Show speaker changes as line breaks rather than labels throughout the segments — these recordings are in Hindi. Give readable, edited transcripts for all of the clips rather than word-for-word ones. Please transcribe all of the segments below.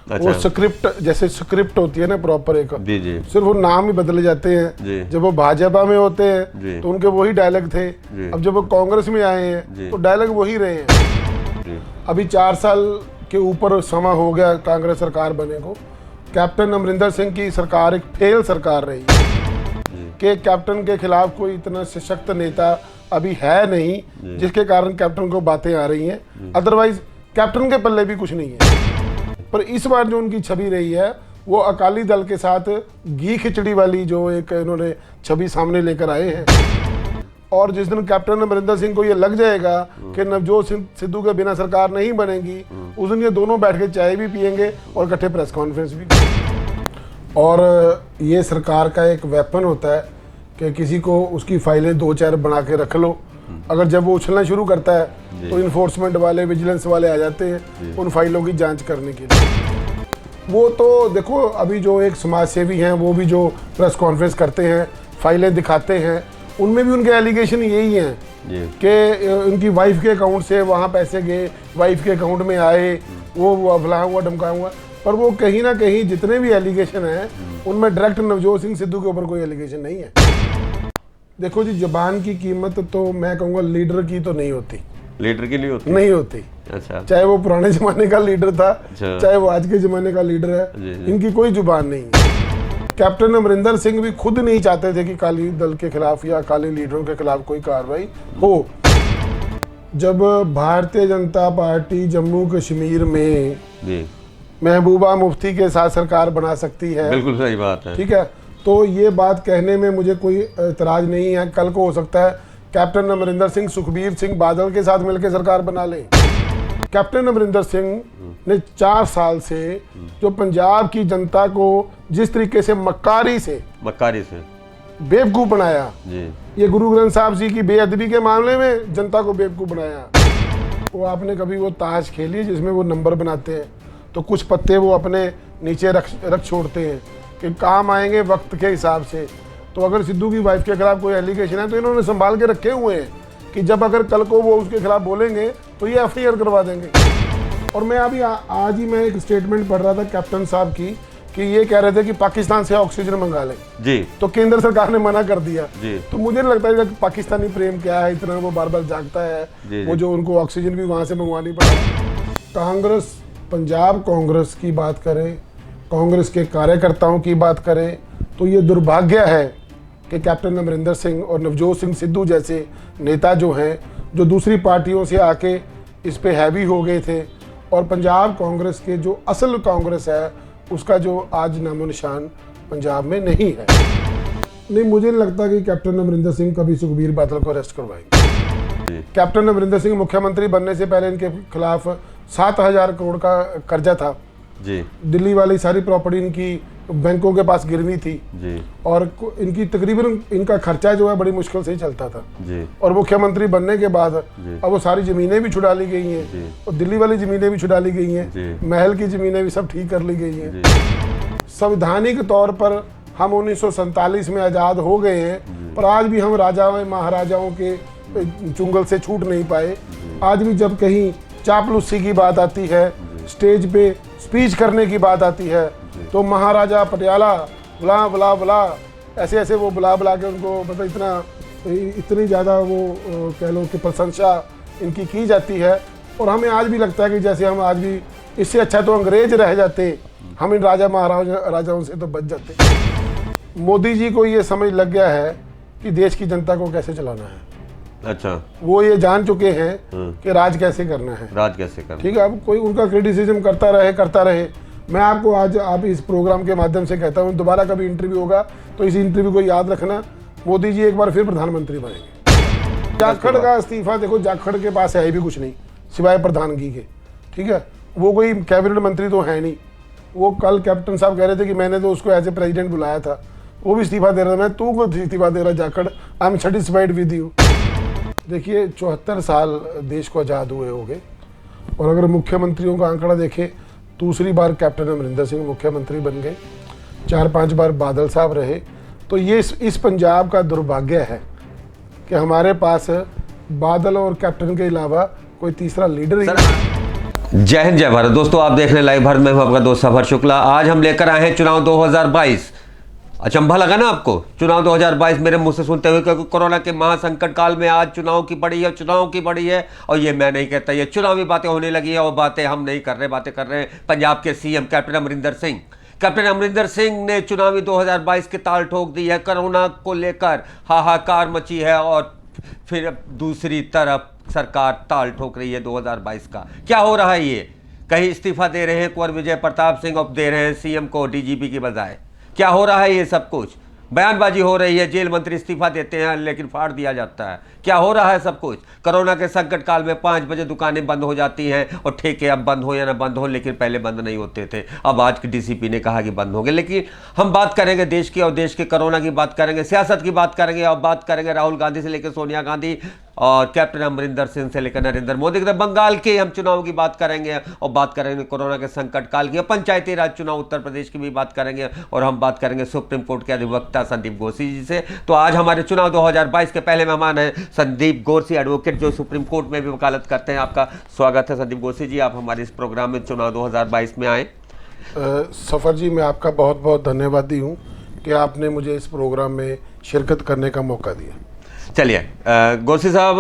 वो स्क्रिप्ट, जैसे स्क्रिप्ट होती है ना प्रॉपर एक,
जी जी,
सिर्फ वो नाम ही बदले जाते हैं। जब वो भाजपा में होते हैं तो उनके वही डायलॉग थे, अब जब वो कांग्रेस में आए हैं तो डायलॉग वही रहे हैं। अभी 4 साल के ऊपर समय हो गया कांग्रेस सरकार बने को। कैप्टन अमरिंदर सिंह की सरकार एक फेल सरकार रही कि कैप्टन के खिलाफ कोई इतना सशक्त नेता अभी है नहीं, जिसके कारण कैप्टन को बातें आ रही हैं। अदरवाइज कैप्टन के पल्ले भी कुछ नहीं है। पर इस बार जो उनकी छवि रही है वो अकाली दल के साथ घी खिचड़ी वाली जो एक इन्होंने छवि सामने लेकर आए हैं। और जिस दिन कैप्टन अमरिंदर सिंह को ये लग जाएगा कि नवजोत सिद्धू के बिना सरकार नहीं बनेगी, उस दिन ये दोनों बैठ के चाय भी पियेंगे और इकट्ठे प्रेस कॉन्फ्रेंस भी। और ये सरकार का एक वेपन होता है कि किसी को उसकी फाइलें 2-4 बना के रख लो, अगर जब वो उछलना शुरू करता है तो इन्फोर्समेंट वाले, विजिलेंस वाले आ जाते हैं उन फाइलों की जांच करने के लिए। वो तो देखो अभी जो एक समाज सेवी हैं वो भी जो प्रेस कॉन्फ्रेंस करते हैं, फाइलें दिखाते हैं, उनमें भी उनके एलिगेशन यही हैं कि उनकी वाइफ के अकाउंट से वहाँ पैसे गए, वाइफ के अकाउंट में आए, वो फलां हुआ ढमका हुआ। पर वो कहीं ना कहीं जितने भी एलिगेशन हैं उनमें डायरेक्ट नवजोत सिंह सिद्धू के ऊपर कोई एलिगेशन नहीं है। देखो जी, जुबान की कीमत तो मैं कहूँगा लीडर की तो नहीं होती।
लीडर की नहीं होती। अच्छा।
चाहे वो पुराने जमाने का लीडर था, चाहे वो आज के जमाने का लीडर है, इनकी कोई जुबान नहीं है। कैप्टन अमरिंदर सिंह भी खुद नहीं चाहते थे कि अकाली दल के खिलाफ या अकाली लीडरों के खिलाफ कोई कार्रवाई हो। जब भारतीय जनता पार्टी जम्मू कश्मीर में महबूबा मुफ्ती के साथ सरकार बना सकती है,
बिल्कुल सही बात है,
ठीक है, तो ये बात कहने में मुझे कोई एतराज नहीं है। कल को हो सकता है कैप्टन अमरिंदर सिंह सुखबीर सिंह बादल के साथ मिलकर सरकार बना ले। कैप्टन अमरिंदर सिंह ने 4 साल से जो पंजाब की जनता को जिस तरीके से मक्कारी से बेवकूफ़ बनाया जी। ये गुरु ग्रंथ साहब जी की बेअदबी के मामले में जनता को बेवकूफ़ बनाया। वो आपने कभी वो ताश खेली जिसमें वो नंबर बनाते हैं तो कुछ पत्ते वो अपने नीचे रख छोड़ते हैं कि काम आएंगे वक्त के हिसाब से। तो अगर सिद्धू की वाइफ के खिलाफ कोई एलिगेशन है तो इन्होंने संभाल के रखे हुए हैं कि जब अगर कल को वो उसके खिलाफ बोलेंगे तो ये एफआईआर करवा देंगे। और मैं अभी आज ही मैं एक स्टेटमेंट पढ़ रहा था कैप्टन साहब की कि ये कह रहे थे कि पाकिस्तान से ऑक्सीजन मंगा लें जी, तो केंद्र सरकार ने मना कर दिया जी। तो मुझे लगता है कि पाकिस्तानी प्रेम क्या है, इतना वो बार बार जागता है जी, वो जो उनको ऑक्सीजन भी वहाँ से मंगवानी पड़ा। कांग्रेस, पंजाब कांग्रेस की बात करें, कांग्रेस के कार्यकर्ताओं की बात करें तो ये दुर्भाग्य है कि कैप्टन अमरिंदर सिंह और नवजोत सिंह सिद्धू जैसे नेता जो हैं, जो दूसरी पार्टियों से आके इस पे हैवी हो गए थे और पंजाब कांग्रेस के जो असल कांग्रेस है उसका जो आज नामो निशान पंजाब में नहीं है। नहीं, मुझे नहीं लगता कि कैप्टन अमरिंदर सिंह कभी सुखबीर बादल को अरेस्ट करवाएंगे। कैप्टन अमरिंदर सिंह मुख्यमंत्री बनने से पहले इनके खिलाफ 7,000 करोड़ का कर्जा था जी। दिल्ली वाली सारी प्रॉपर्टी इनकी बैंकों के पास गिरवी थी जी। और इनकी तकरीबन इनका खर्चा जो है बड़ी मुश्किल से ही चलता था जी। और मुख्यमंत्री बनने के बाद अब वो सारी जमीनें भी छुड़ा ली गई हैं और दिल्ली वाली जमीनें भी छुड़ा ली गई हैं, महल की जमीनें भी सब ठीक कर ली गई हैं। संवैधानिक तौर पर हम 1947 में आज़ाद हो गए हैं पर आज भी हम राजाओं महाराजाओं के चुंगल से छूट नहीं पाए। आज भी जब कहीं चापलूसी की बात आती है, स्टेज पे स्पीच करने की बात आती है तो महाराजा पटियाला बुला बुला बुला ऐसे वो बुला बुला के उनको मतलब इतनी ज़्यादा वो कह लो कि प्रशंसा इनकी की जाती है। और हमें आज भी लगता है कि जैसे हम आज भी इससे अच्छा तो अंग्रेज रह जाते, हम इन राजा महाराजाओं से तो बच जाते। मोदी जी को ये समझ लग गया है कि देश की जनता को कैसे चलाना है।
अच्छा,
वो ये जान चुके हैं कि राज कैसे करना है, ठीक है। अब कोई उनका क्रिटिसिज्म करता रहे। मैं आपको आज आप इस प्रोग्राम के माध्यम से कहता हूँ, दोबारा कभी इंटरव्यू होगा तो इस इंटरव्यू को याद रखना, मोदी जी एक बार फिर प्रधानमंत्री बनेंगे। जाखड़ का इस्तीफा, देखो जाखड़ के पास है भी कुछ नहीं सिवाय प्रधानगी के, ठीक है। वो कोई कैबिनेट मंत्री तो है नहीं। वो कल कैप्टन साहब कह रहे थे कि मैंने तो उसको एज ए प्रेसिडेंट बुलाया था, वो भी इस्तीफा दे रहा था। मैं तू को इस्तीफा दे रहा Jakhar, I am satisfied with you. देखिए 74 साल देश को आज़ाद हुए हो गए और अगर मुख्यमंत्रियों का आंकड़ा देखें, दूसरी बार कैप्टन अमरिंदर सिंह मुख्यमंत्री बन गए, 4-5 बार बादल साहब रहे। तो ये इस पंजाब का दुर्भाग्य है कि हमारे पास बादल और कैप्टन के अलावा कोई तीसरा लीडर ही नहीं।
जय हिंद जय भारत। दोस्तों आप देख रहे हैं लाइव भारत में, हूं आपका दोस्त सफर शुक्ला। आज हम लेकर आए हैं चुनाव 2022। अचंभा लगा ना आपको चुनाव 2022 मेरे मुंह से सुनते हुए, क्योंकि कोरोना के महासंकट काल में आज चुनाव की पड़ी है, चुनाव की पड़ी है। और ये मैं नहीं कहता, ये चुनावी बातें होने लगी है। और बातें हम नहीं कर रहे, बातें कर रहे हैं पंजाब के CM captain Amarinder Singh. Captain Amarinder Singh ने चुनावी 2022 की ताल ठोक दी है। कोरोना को लेकर हाहाकार मची है और फिर दूसरी तरफ सरकार ताल ठोक रही है 2022 का। क्या हो रहा है ये? कहीं इस्तीफा दे रहे हैं कुंवर विजय प्रताप सिंह और दे रहे हैं सीएम को डीजीपी की बजाय। क्या हो रहा है ये सब कुछ? बयानबाजी हो रही है, जेल मंत्री इस्तीफा देते हैं लेकिन फाड़ दिया जाता है। क्या हो रहा है सब कुछ? कोरोना के संकट काल में 5 बजे दुकानें बंद हो जाती हैं और ठेके अब बंद हो या ना बंद हो, लेकिन पहले बंद नहीं होते थे। अब आज के डीसीपी ने कहा कि बंद होंगे। लेकिन हम बात करेंगे देश की, और देश के कोरोना की बात करेंगे, सियासत की बात करेंगे, और बात करेंगे राहुल गांधी से लेकर सोनिया गांधी और कैप्टन अमरिंदर सिंह से लेकर नरेंद्र मोदी के। बंगाल के हम चुनाव की बात करेंगे और बात करेंगे कोरोना के संकट काल की। पंचायती राज चुनाव उत्तर प्रदेश की भी बात करेंगे और हम बात करेंगे सुप्रीम कोर्ट के अधिवक्ता संदीप गोरसी जी से। तो आज हमारे चुनाव 2022 के पहले मेहमान हैं संदीप गोरसी, एडवोकेट, जो सुप्रीम कोर्ट में भी वकालत करते हैं। आपका स्वागत है संदीप गोरसी जी, आप हमारे इस प्रोग्राम में चुनाव 2022 में आए।
सफर जी, मैं आपका बहुत बहुत धन्यवादी हूँ कि आपने मुझे इस प्रोग्राम में शिरकत करने का मौका दिया।
चलिए गोरसी साहब,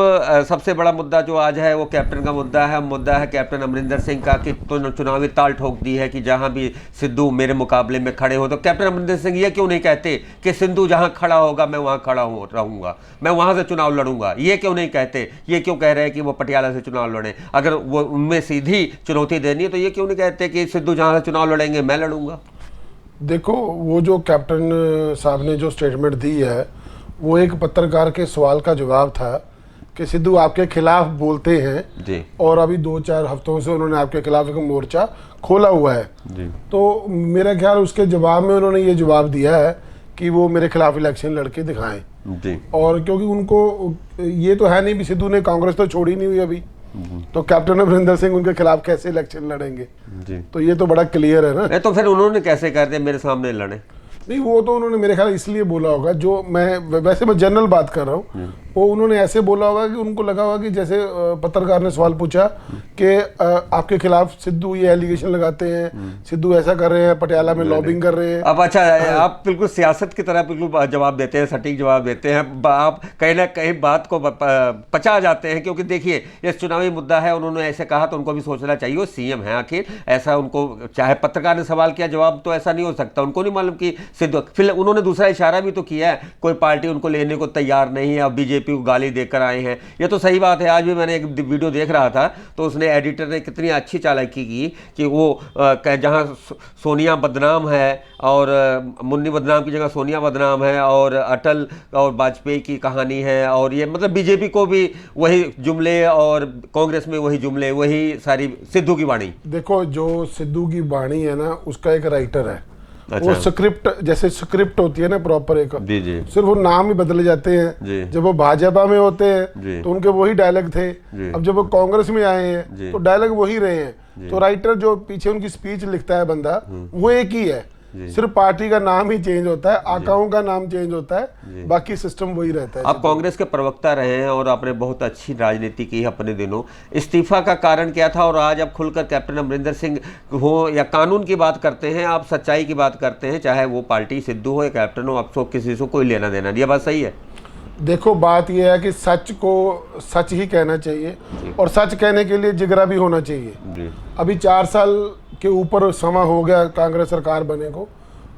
सबसे बड़ा मुद्दा जो आज है वो कैप्टन का मुद्दा है कैप्टन अमरिंदर सिंह का, कि तो चुनावी ताल ठोक दी है कि जहां भी सिद्धू मेरे मुकाबले में खड़े हो, तो कैप्टन अमरिंदर सिंह ये क्यों नहीं कहते कि सिद्धू जहां खड़ा होगा मैं वहां खड़ा रहूंगा, मैं वहां से चुनाव लड़ूंगा? ये क्यों नहीं कहते? ये क्यों कह रहे हैं कि वो पटियाला से चुनाव लड़े? अगर वो उनमें सीधी चुनौती देनी है तो ये क्यों नहीं कहते कि सिद्धू जहां से चुनाव लड़ेंगे मैं लड़ूंगा?
देखो, वो जो कैप्टन साहब ने जो स्टेटमेंट दी है वो एक पत्रकार के सवाल का जवाब था कि सिद्धू आपके खिलाफ बोलते हैं जी। और अभी 2-4 हफ्तों से उन्होंने आपके खिलाफ एक मोर्चा खोला हुआ है जी। तो मेरा ख्याल उसके जवाब में उन्होंने ये जवाब दिया है कि वो मेरे खिलाफ इलेक्शन लड़के दिखाएं जी। और क्योंकि उनको ये तो है नहीं भी सिद्धू ने कांग्रेस तो छोड़ी नहीं हुई अभी, तो कैप्टन अमरिंदर सिंह उनके खिलाफ कैसे इलेक्शन लड़ेंगे जी। तो ये तो बड़ा क्लियर है ना।
तो फिर उन्होंने कैसे कर दिया मेरे सामने लड़े?
नहीं, वो तो उन्होंने मेरे ख्याल इसलिए बोला होगा, जो मैं जनरल बात कर रहा हूँ, वो उन्होंने ऐसे बोला होगा कि उनको लगा होगा कि जैसे पत्रकार ने सवाल पूछा कि आपके खिलाफ सिद्धू ये एलिगेशन लगाते हैं, सिद्धू ऐसा कर रहे हैं, पटियाला में लॉबिंग कर रहे हैं।
अब अच्छा, आप बिल्कुल सियासत की तरह बिल्कुल जवाब देते हैं, सटीक जवाब देते हैं। आप कहीं ना कहीं बात को पचा जाते हैं, क्योंकि देखिए ये चुनावी मुद्दा है, उन्होंने ऐसे कहा तो उनको भी सोचना चाहिए, वो सीएम है आखिर। ऐसा उनको, चाहे पत्रकार ने सवाल किया, जवाब तो ऐसा नहीं हो सकता, उनको नहीं मालूम कि सिद्धू। फिर उन्होंने दूसरा इशारा भी तो किया है, कोई पार्टी उनको लेने को तैयार नहीं है, अब बीजेपी को गाली देकर आए हैं। ये तो सही बात है। आज भी मैंने एक वीडियो देख रहा था तो उसने, एडिटर ने कितनी अच्छी चालाकी की कि वो जहां सोनिया बदनाम है और मुन्नी बदनाम की जगह सोनिया बदनाम है, और अटल और वाजपेयी की कहानी है, और ये मतलब बीजेपी को भी वही जुमले और कांग्रेस में वही जुमले, वही सारी सिद्धू की वाणी।
देखो, जो सिद्धू की वाणी है ना, उसका एक राइटर है। अच्छा। वो स्क्रिप्ट, जैसे स्क्रिप्ट होती है ना प्रॉपर एक जी जी। सिर्फ वो नाम ही बदले जाते हैं। जब वो भाजपा में होते हैं तो उनके वही डायलॉग थे, अब जब वो कांग्रेस में आए हैं तो डायलॉग वही रहे हैं। तो राइटर जो पीछे उनकी स्पीच लिखता है बंदा, वो एक ही है, सिर्फ पार्टी का नाम ही चेंज होता है, आकाओं का नाम चेंज होता है, बाकी सिस्टम वही रहता है।
आप कांग्रेस के प्रवक्ता रहे हैं और आपने बहुत अच्छी राजनीति की है अपने दिनों। इस्तीफा का कारण क्या था? और आज आप खुलकर कैप्टन अमरिंदर सिंह हो या कानून की बात करते हैं, आप सच्चाई की बात करते हैं, चाहे वो पार्टी सिद्धू हो या कैप्टन हो, आपको किसी से कोई लेना देना नहीं। ये बात सही है?
देखो, बात यह है कि सच को सच ही कहना चाहिए और सच कहने के लिए जिगरा भी होना चाहिए। अभी 4 साल के ऊपर समय हो गया कांग्रेस सरकार बने को।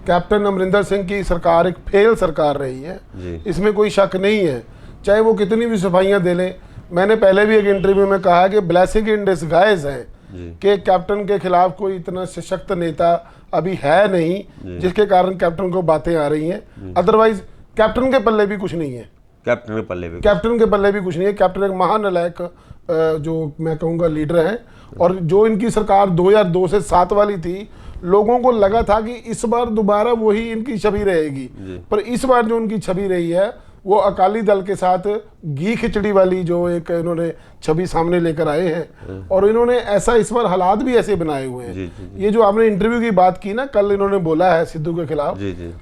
कैप्टन अमरिंदर सिंह की सरकार एक फेल सरकार रही है, इसमें कोई शक नहीं है, चाहे वो कितनी भी सफाइयां दे लें। मैंने पहले भी एक इंटरव्यू में कहा कि ब्लेसिंग इन डिस्गाइज है कि कैप्टन के खिलाफ कोई इतना सशक्त नेता अभी है नहीं जिसके कारण कैप्टन को बातें आ रही हैं। अदरवाइज कैप्टन के पल्ले भी कुछ नहीं है। कैप्टन के पल्ले भी कुछ नहीं है। कैप्टन एक महानालायक, जो मैं कहूँगा, लीडर है। और जो इनकी सरकार 2002 से 7 वाली थी, लोगों को लगा था कि इस बार दोबारा वही इनकी छवि रहेगी, पर इस बार जो उनकी छवि रही है वो अकाली दल के साथ घी खिचड़ी वाली जो एक इन्होंने छवि सामने लेकर आए हैं। और इन्होंने ऐसा इस बार हालात भी ऐसे बनाए हुए हैं। ये जो आपने इंटरव्यू की बात की ना, कल इन्होंने बोला है सिद्धू के खिलाफ,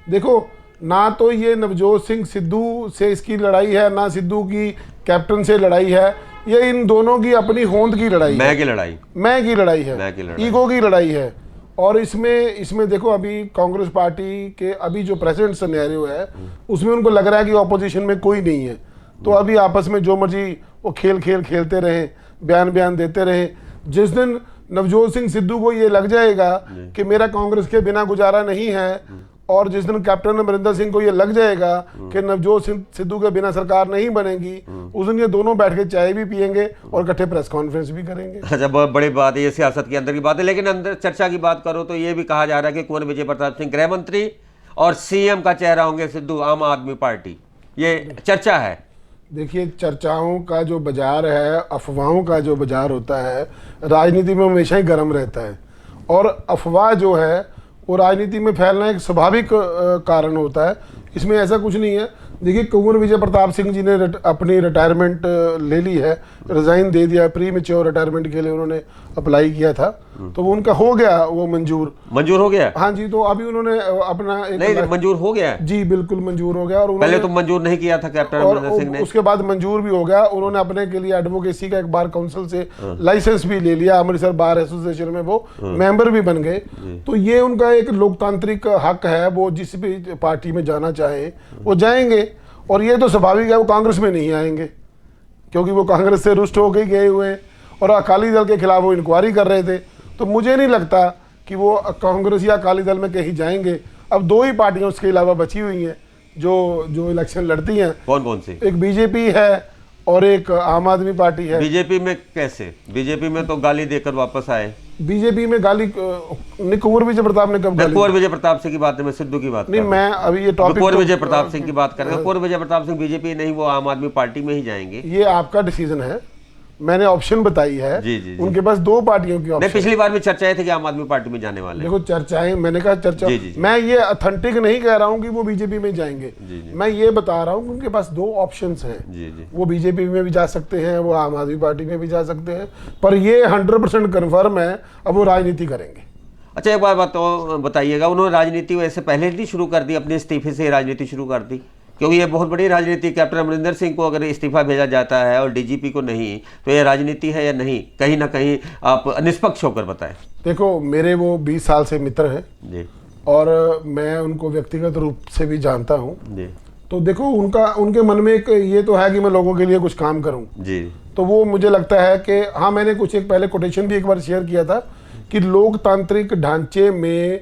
देखो, ना तो ये नवजोत सिंह सिद्धू से इसकी लड़ाई है, ना सिद्धू की कैप्टन से लड़ाई है, ये इन दोनों की अपनी होंद की लड़ाई
मैं
है,
की लड़ाई,
मैं की लड़ाई है,
मैं की लड़ाई।
ईगो की लड़ाई है। और इसमें देखो अभी कांग्रेस पार्टी के अभी जो प्रेजेंट सिनेरियो है उसमें उनको लग रहा है कि ऑपोजिशन में कोई नहीं है, तो अभी आपस में जो मर्जी वो खेलते रहें, बयान देते रहें। जिस दिन नवजोत सिंह सिद्धू को ये लग जाएगा कि मेरा कांग्रेस के बिना गुजारा नहीं है, और जिस दिन कैप्टन अमरिंदर सिंह को ये लग जाएगा कि नवजोत सिंह सिद्धू के बिना सरकार नहीं बनेगी, उस दिन ये दोनों बैठ के चाय भी पियेंगे और इकट्ठे प्रेस कॉन्फ्रेंस भी करेंगे।
अच्छा, बहुत बड़ी बात है, ये सियासत के अंदर की बात है। लेकिन अंदर चर्चा की बात करो तो ये भी कहा जा रहा है कि कुंवर विजय प्रताप सिंह गृह मंत्री और सीएम का चेहरा होंगे सिद्धू, आम आदमी पार्टी, ये चर्चा है।
देखिए, चर्चाओं का जो बाजार है, अफवाहों का जो बाजार होता है, राजनीति में हमेशा ही गर्म रहता है, और अफवाह जो है वो राजनीति में फैलना एक स्वाभाविक कारण होता है। इसमें ऐसा कुछ नहीं है। देखिए, कुंवर विजय प्रताप सिंह जी ने अपनी रिटायरमेंट ले ली है, रिजाइन दे दिया, प्री मेच्योर रिटायरमेंट के लिए उन्होंने अप्लाई किया था, तो वो उनका हो गया, वो मंजूर
हो गया।
हाँ जी, तो अभी उन्होंने अपना
नहीं, मंजूर हो गया
जी, बिल्कुल मंजूर हो गया। और
पहले तो मंजूर नहीं किया था कैप्टन अमरिंदर सिंह ने,
उसके बाद मंजूर भी हो गया। उन्होंने अपने के लिए एडवोकेसी का एक बार काउंसिल से लाइसेंस भी ले लिया, अमृतसर बार एसोसिएशन में वो मेंबर भी बन गए। तो ये उनका एक लोकतांत्रिक हक है, वो जिस भी पार्टी में जाना चाहे वो जाएंगे, और ये तो स्वाभाविक है वो कांग्रेस में नहीं आएंगे, क्योंकि वो कांग्रेस से रुष्ट होकर गए हुए हैं और अकाली दल के खिलाफ वो इंक्वायरी कर रहे थे। तो मुझे नहीं लगता कि वो कांग्रेस या अकाली दल में कहीं जाएंगे। अब दो ही पार्टियां उसके अलावा बची हुई हैं जो इलेक्शन लड़ती हैं।
कौन कौन सी?
एक बीजेपी है और एक आम आदमी पार्टी है।
बीजेपी में कैसे? बीजेपी में तो गाली देकर वापस आए।
बीजेपी में गाली कुंवर विजय प्रताप ने कब गाली?
कुंवर विजय प्रताप सिंह की बात नहीं, मैं सिद्धू की बात
नहीं, मैं अभी ये टॉपिक
कुंवर विजय प्रताप सिंह की बात कर रहा हूं। कुंवर विजय प्रताप सिंह बीजेपी नहीं, वो आम आदमी पार्टी में ही जाएंगे।
ये आपका डिसीजन है, मैंने ऑप्शन बताई है।
जी।
उनके पास दो पार्टियों की ऑप्शन।
पिछली बार भी चर्चाएं थी कि आम आदमी पार्टी में जाने वाले।
देखो, चर्चाएं, मैंने कहा चर्चा, मैं ये अथेंटिक नहीं कह रहा हूं कि वो बीजेपी में जाएंगे। मैं ये बता रहा हूं कि उनके पास दो ऑप्शंस हैं। वो बीजेपी में भी जा सकते हैं, वो आम आदमी पार्टी में भी जा सकते हैं, पर ये 100% कन्फर्म है अब वो राजनीति करेंगे।
अच्छा, एक बार बताइएगा, उन्होंने राजनीति वैसे पहले ही शुरू कर दी, अपने इस्तीफे से राजनीति शुरू कर दी? क्योंकि ये बहुत बड़ी राजनीति, कैप्टन अमरिंदर सिंह को अगर इस्तीफा भेजा जाता है और डीजीपी को नहीं, तो ये राजनीति है या नहीं? कहीं ना कहीं आप निष्पक्ष होकर बताएं। देखो,
मेरे वो 20 साल से मित्र हैं
जी,
और मैं उनको व्यक्तिगत रूप से भी जानता हूँ
जी।
तो देखो, उनके मन में एक ये तो है कि मैं लोगों के लिए कुछ काम करूँ
जी।
तो वो मुझे लगता है कि हाँ, मैंने एक पहले कोटेशन भी एक बार शेयर किया था कि लोकतांत्रिक ढांचे में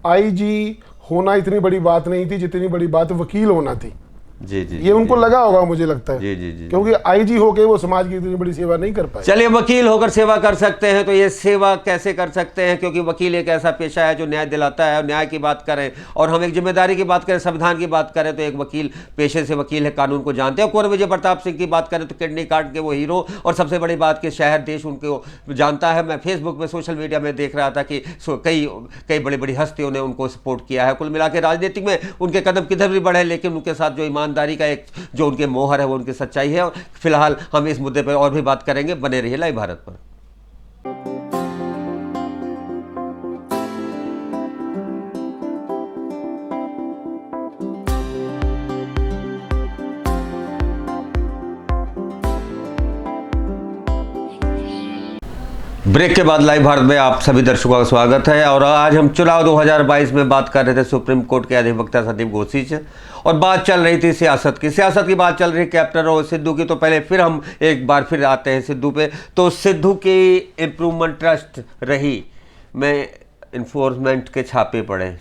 आईजी होना इतनी बड़ी बात नहीं थी जितनी बड़ी बात वकील होना थी।
जी जी,
ये उनको लगा होगा, मुझे लगता है।
जी जी जी,
क्योंकि आईजी होके वो समाज की इतनी बड़ी सेवा नहीं कर पाए।
चलिए, वकील होकर सेवा कर सकते हैं, तो ये सेवा कैसे कर सकते हैं? क्योंकि वकील एक ऐसा पेशा है जो न्याय दिलाता है, और न्याय की बात करें और हम एक जिम्मेदारी की बात करें, संविधान की बात करें, तो एक वकील पेशे से वकील है, कानून को जानते हैं। कुंवर विजय प्रताप सिंह की बात करें तो किडनी कार्ड के वो हीरो, और सबसे बड़ी बात कि शहर देश उनको जानता है। मैं फेसबुक पे, सोशल मीडिया में देख रहा था कि कई बड़ी बड़ी हस्तियों ने उनको सपोर्ट किया है। कुल मिला के राजनीतिक में उनके कदम किधर भी बढ़े, लेकिन उनके साथ जो ईमानदारी का एक जो उनके मोहर है, वो उनकी सच्चाई है। और फिलहाल हम इस मुद्दे पर और भी बात करेंगे। बने रहिए लाइव भारत पर। ब्रेक के बाद लाइव भारत में आप सभी दर्शकों का स्वागत है। और आज हम चुनाव 2022 में बात कर रहे थे सुप्रीम कोर्ट के अधिवक्ता संदीप घोषी से, और बात चल रही थी सियासत की बात चल रही कैप्टन और सिद्धू की। तो पहले फिर हम एक बार फिर आते हैं सिद्धू पे। तो सिद्धू की इम्प्रूवमेंट ट्रस्ट रही में इन्फोर्समेंट के छापे पड़े,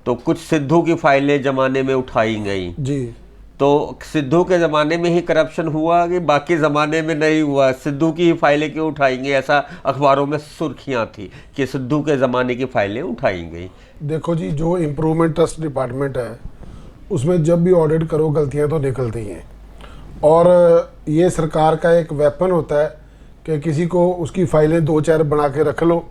तो कुछ सिद्धू की फाइलें जमाने में उठाई गई
जी।
तो सिद्धू के ज़माने में ही करप्शन हुआ कि बाकी ज़माने में नहीं हुआ? सिद्धू की ही फाइलें क्यों उठाई गई? ऐसा अखबारों में सुर्खियां थी कि सिद्धू के ज़माने की फाइलें उठाई गई।
देखो जी, जो इम्प्रूवमेंट ट्रस्ट डिपार्टमेंट है उसमें जब भी ऑडिट करो गलतियां तो निकलती हैं, और ये सरकार का एक वेपन होता है कि किसी को उसकी फाइलें 2-4 बना के रख लो,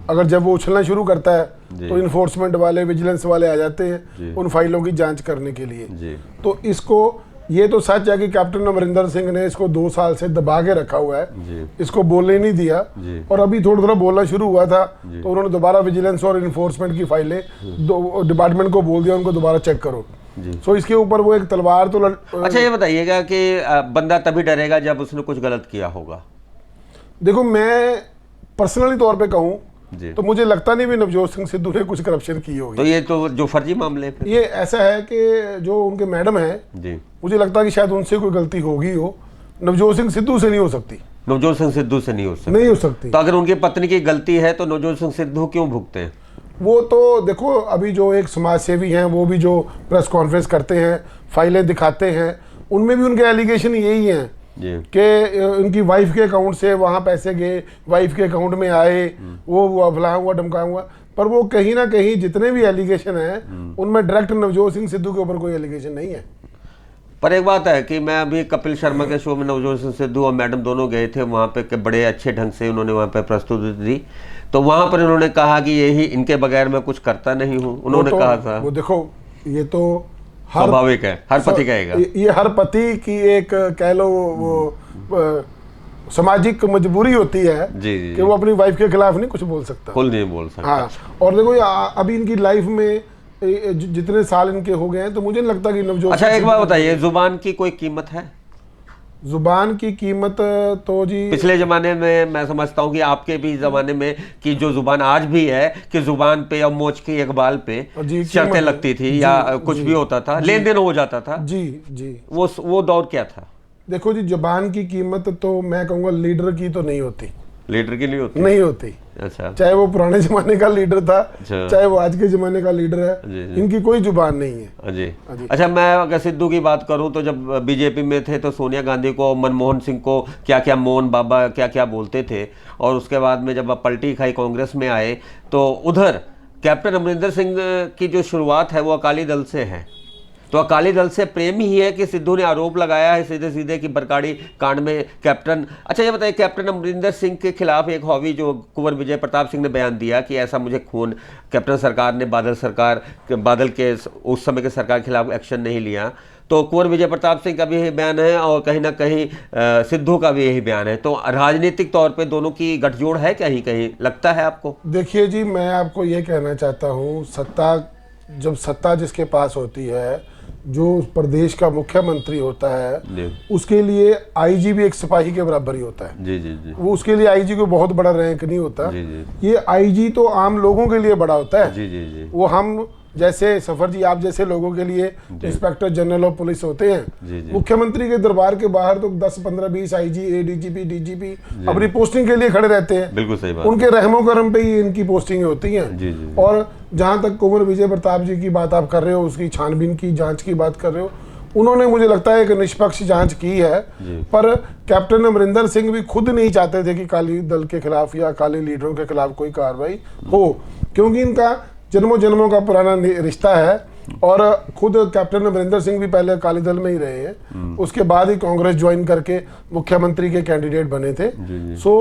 अगर जब वो उछलना शुरू करता है तो इन्फोर्समेंट वाले, विजिलेंस वाले आ जाते हैं उन फाइलों की जांच करने के लिए। तो इसको, ये तो सच है कि कैप्टन अमरिंदर सिंह ने इसको 2 साल से दबा के रखा हुआ है, इसको बोलने नहीं दिया, और अभी थोड़ा बोलना शुरू हुआ था तो उन्होंने दोबारा विजिलेंस और इन्फोर्समेंट की फाइलें डिपार्टमेंट को बोल दिया उनको दोबारा चेक करो।
जी।
सो इसके ऊपर वो एक तलवार तो
अच्छा ये बताइएगा कि बंदा तभी डरेगा जब उसने कुछ गलत किया होगा।
देखो, मैं पर्सनली तौर पे कहूँ
जी।
तो मुझे लगता नहीं भी नवजोत सिंह सिद्धू ने कुछ करप्शन की होगी।
तो ये तो जो फर्जी मामले पे
ये ऐसा है कि जो उनके मैडम हैं,
जी,
मुझे लगता है कि शायद उनसे कोई गलती होगी हो, नवजोत सिंह सिद्धू से नहीं हो सकती।
नवजोत सिंह सिद्धू से नहीं हो सकता।
नहीं हो सकती।
तो अगर उनकी पत्नी की गलती है तो नवजोत सिंह सिद्धू क्यों भुगते हैं?
वो तो देखो, अभी जो एक समाज सेवी हैं वो भी जो प्रेस कॉन्फ्रेंस करते हैं, फाइलें दिखाते हैं, उनमें भी उनके एलिगेशन यही हैं
जी।
कि उनकी वाइफ के अकाउंट से वहाँ पैसे गए, वाइफ के अकाउंट में आए, वो हुआ, फलां हुआ, ढमका हुआ। पर वो कहीं ना कहीं जितने भी एलिगेशन हैं उनमें डायरेक्ट नवजोत सिंह सिद्धू के ऊपर कोई एलिगेशन नहीं है।
पर एक बात है कि मैं अभी कपिल शर्मा के शो में नवजोत सिंह सिद्धू और मैडम दोनों गए थे वहाँ पे, कि बड़े अच्छे ढंग से उन्होंने वहाँ पे प्रस्तुति दी। तो वहाँ पर उन्होंने कहा कि यही इनके बगैर मैं कुछ करता नहीं हूँ, उन्होंने कहा था।
वो देखो, ये तो
स्वाभाविक है, हर पति कहेगा।
ये हर पति की एक कह लो वो सामाजिक मजबूरी होती है
जी, जी,
कि वो अपनी वाइफ के खिलाफ नहीं कुछ बोल सकता।
खुल नहीं बोल सकता।
हाँ, और देखो अभी इनकी लाइफ में जितने साल इनके हो गए हैं, तो मुझे नहीं लगता कि नवजोत।
अच्छा एक बात बताइए, जुबान की कोई कीमत है?
जुबान की कीमत तो जी
पिछले जमाने में मैं समझता हूँ कि आपके भी जमाने में कि जो जुबान आज भी है कि जुबान पे या मोच के एक बाल पे शर्तें लगती थी या कुछ भी होता था, लेन देन हो जाता था।
जी जी।
वो दौर क्या था?
देखो जी, जुबान की कीमत तो मैं कहूँगा लीडर की तो नहीं होती।
लीडर की नहीं होती?
नहीं होती।
अच्छा।
चाहे वो पुराने जमाने का लीडर था,
अच्छा।
चाहे वो आज के जमाने का लीडर है,
जी।
इनकी कोई जुबान नहीं है।
जी।
जी।
अच्छा, मैं अगर सिद्धू की बात करूं तो जब बीजेपी में थे तो सोनिया गांधी को, मनमोहन सिंह को क्या क्या मोहन बाबा क्या क्या बोलते थे, और उसके बाद में जब आप पलटी खाई कांग्रेस में आए तो उधर कैप्टन अमरिंदर सिंह की जो शुरुआत है वो अकाली दल से है। तो अकाली दल से प्रेम ही है कि सिद्धू ने आरोप लगाया है सीधे सीधे कि बरकाड़ी कांड में कैप्टन। अच्छा ये बताइए, कैप्टन अमरिंदर सिंह के खिलाफ एक हॉवी जो कुंवर विजय प्रताप सिंह ने बयान दिया कि ऐसा मुझे खून, कैप्टन सरकार ने बादल के उस समय के सरकार के खिलाफ एक्शन नहीं लिया। तो कुंवर विजय प्रताप सिंह का भी यही बयान है और कहीं ना कहीं सिद्धू का भी यही बयान है। तो राजनीतिक तौर पे दोनों की गठजोड़ है कहीं कहीं, लगता है आपको?
देखिए जी, मैं आपको ये कहना चाहता हूँ, जब सत्ता जिसके पास होती है, जो प्रदेश का मुख्यमंत्री होता है, उसके लिए आईजी भी एक सिपाही के बराबर ही होता है।
जी जी जी।
वो उसके लिए आईजी को बहुत बड़ा रैंक नहीं होता।
जी जी।
ये आईजी तो आम लोगों के लिए बड़ा होता है।
जी जी जी।
वो हम जैसे सफर जी, आप जैसे लोगों के लिए इंस्पेक्टर जनरल ऑफ पुलिस होते हैं।
जी जी।
मुख्यमंत्री के दरबार के बाहर तो 10, 15, 20 आईजी, एडीजीपी, डीजीपी अपनी पोस्टिंग के लिए खड़े रहते हैं।
बिल्कुल सही बात।
उनके रहमो करम पे ही इनकी पोस्टिंग होती हैं।
जी जी।
और जहां तक कुंवर विजय प्रताप जी की बात आप कर रहे हो, उसकी छानबीन की, जांच की बात कर रहे हो, उन्होंने मुझे लगता है एक निष्पक्ष जांच की है। पर कैप्टन अमरिंदर सिंह भी खुद नहीं चाहते थे कि अकाली दल के खिलाफ या अकाली लीडरों के खिलाफ कोई कार्रवाई हो, क्योंकि इनका जन्मों जन्मों का पुराना रिश्ता है। और खुद कैप्टन अमरिंदर सिंह भी पहले अकाली दल में ही रहे हैं, उसके बाद ही कांग्रेस ज्वाइन करके मुख्यमंत्री के कैंडिडेट बने थे। सो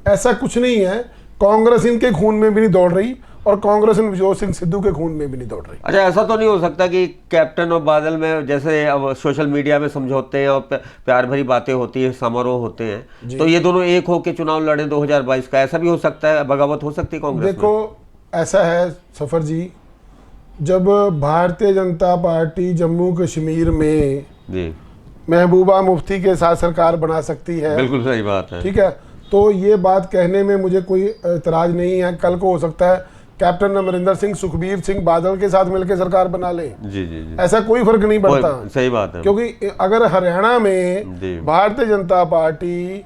ऐसा कुछ नहीं है, कांग्रेस इनके खून में भी नहीं दौड़ रही और कांग्रेस नवजोत सिंह सिद्धू के खून में भी नहीं दौड़ रही।
अच्छा, ऐसा तो नहीं हो सकता कि कैप्टन और बादल में जैसे अब सोशल मीडिया में समझौते हैं और प्यार भरी बातें होती है, समारोह होते हैं, तो ये दोनों एक हो के चुनाव लड़े 2022 का, ऐसा भी हो सकता है? बगावत हो सकती है कांग्रेस?
देखो ऐसा है सफर जी, जब भारतीय जनता पार्टी जम्मू कश्मीर में
जी
महबूबा मुफ्ती के साथ सरकार बना सकती है,
बिल्कुल सही बात है,
ठीक है, तो ये बात कहने में मुझे कोई एतराज नहीं है। कल को हो सकता है कैप्टन अमरिंदर सिंह सुखबीर सिंह बादल के साथ मिलकर सरकार बना ले।
जी जी जी।
ऐसा कोई फर्क नहीं पड़ता।
सही बात है,
क्योंकि अगर हरियाणा में भारतीय जनता पार्टी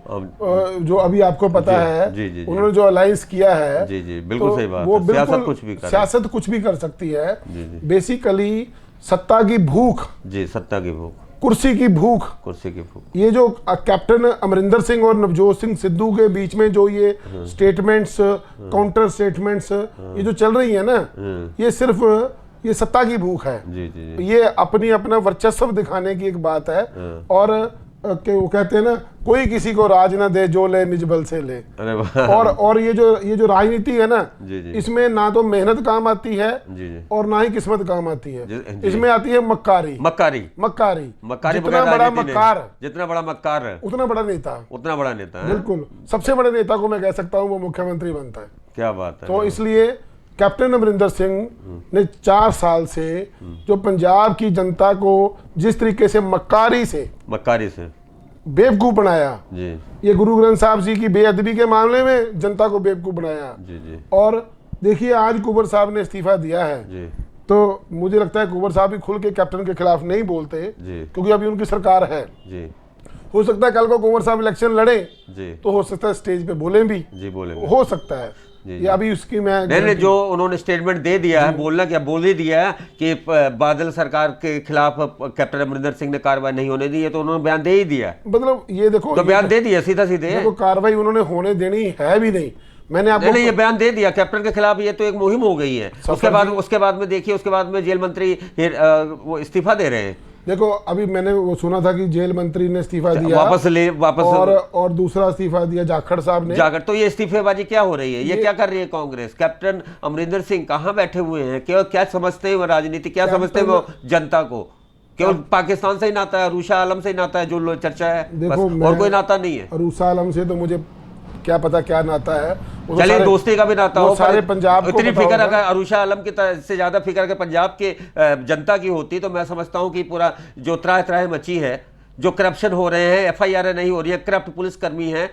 जो अभी आपको पता है, उन्होंने जो अलायंस किया है,
जी जी बिल्कुल सही बात
वो
है,
बिल्कुल सियासत कुछ भी कर सकती है। बेसिकली सत्ता की भूख,
जी सत्ता की भूख,
कुर्सी की भूख, ये जो कैप्टन अमरिंदर सिंह और नवजोत सिंह सिद्धू के बीच में जो ये स्टेटमेंट्स, काउंटर स्टेटमेंट्स ये जो चल रही है ना, ये सिर्फ ये सत्ता की भूख है।
जी जी।
ये अपनी अपना वर्चस्व दिखाने की एक बात है। और वो कहते हैं ना, कोई किसी को राज ना दे, जो ले निज बल से ले। और ये जो राजनीति है ना, इसमें ना तो मेहनत काम आती है और ना ही किस्मत काम आती है। इसमें आती है मक्कारी। जितना बड़ा मक्कार है उतना बड़ा नेता। बिल्कुल, सबसे बड़े नेता को मैं कह सकता हूँ वो मुख्यमंत्री बनता है।
क्या बात है।
तो इसलिए कैप्टन अमरिंदर सिंह ने 4 साल से जो पंजाब की जनता को जिस तरीके से मक्कारी से बेवकूफ बनाया
जी,
ये गुरु ग्रंथ साहब जी की बेअदबी के मामले में जनता को बेवकूफ बनाया
जी, जी,
और देखिए आज कुंवर साहब ने इस्तीफा दिया है
जी,
तो मुझे लगता है कुंवर साहब भी खुल के कैप्टन के खिलाफ नहीं बोलते
जी,
क्योंकि अभी उनकी सरकार है।
जी,
हो सकता है कल को कुंवर साहब इलेक्शन लड़े
जी,
तो हो सकता है स्टेज पे बोले भी,
जी, बोलेंगे।
हो सकता है
जी,
ये अभी उसकी मैं
नहीं, जो उन्होंने स्टेटमेंट दे दिया है, बोलना क्या बोल ही दिया है कि बादल सरकार के खिलाफ कैप्टन अमरिंदर सिंह ने कार्रवाई नहीं होने दी है, तो उन्होंने बयान दे ही दिया।
मतलब ये देखो,
तो बयान दे दिया सीधा सीधे,
देखो कार्रवाई उन्होंने होने देनी है भी नहीं। मैंने आपको
नहीं, ये बयान दे दिया कैप्टन के खिलाफ, ये तो एक मुहिम हो गई है। उसके बाद में देखिए, उसके बाद में जेल मंत्री वो इस्तीफा दे रहे हैं।
देखो अभी मैंने वो सुना था कि जेल मंत्री ने इस्तीफा दिया,
वापस
और दूसरा इस्तीफा दिया जाखड़ साहब ने।
तो ये इस्तीफेबाजी क्या हो रही है, ये क्या कर रही है कांग्रेस? कैप्टन अमरिंदर सिंह कहाँ बैठे हुए हैं? क्या समझते हैं वो राजनीति, क्या समझते हैं वो जनता को? केवल पाकिस्तान से ही नाता है, अरूशा आलम से ही नाता है, जो चर्चा है,
देखो
और कोई नाता नहीं है।
अरूशा आलम से तो मुझे क्या पता क्या नाता है,
चलिए दोस्ती का भी नाता हो,
सारे पंजाब
इतनी फिक्र अगर अरूशा आलम की से ज्यादा फिक्र अगर पंजाब के जनता की होती तो मैं समझता हूं कि पूरा जो त्राह मची है, जो करप्शन हो रहे हैं, FIR नहीं हो रही है, करप्ट पुलिसकर्मी है,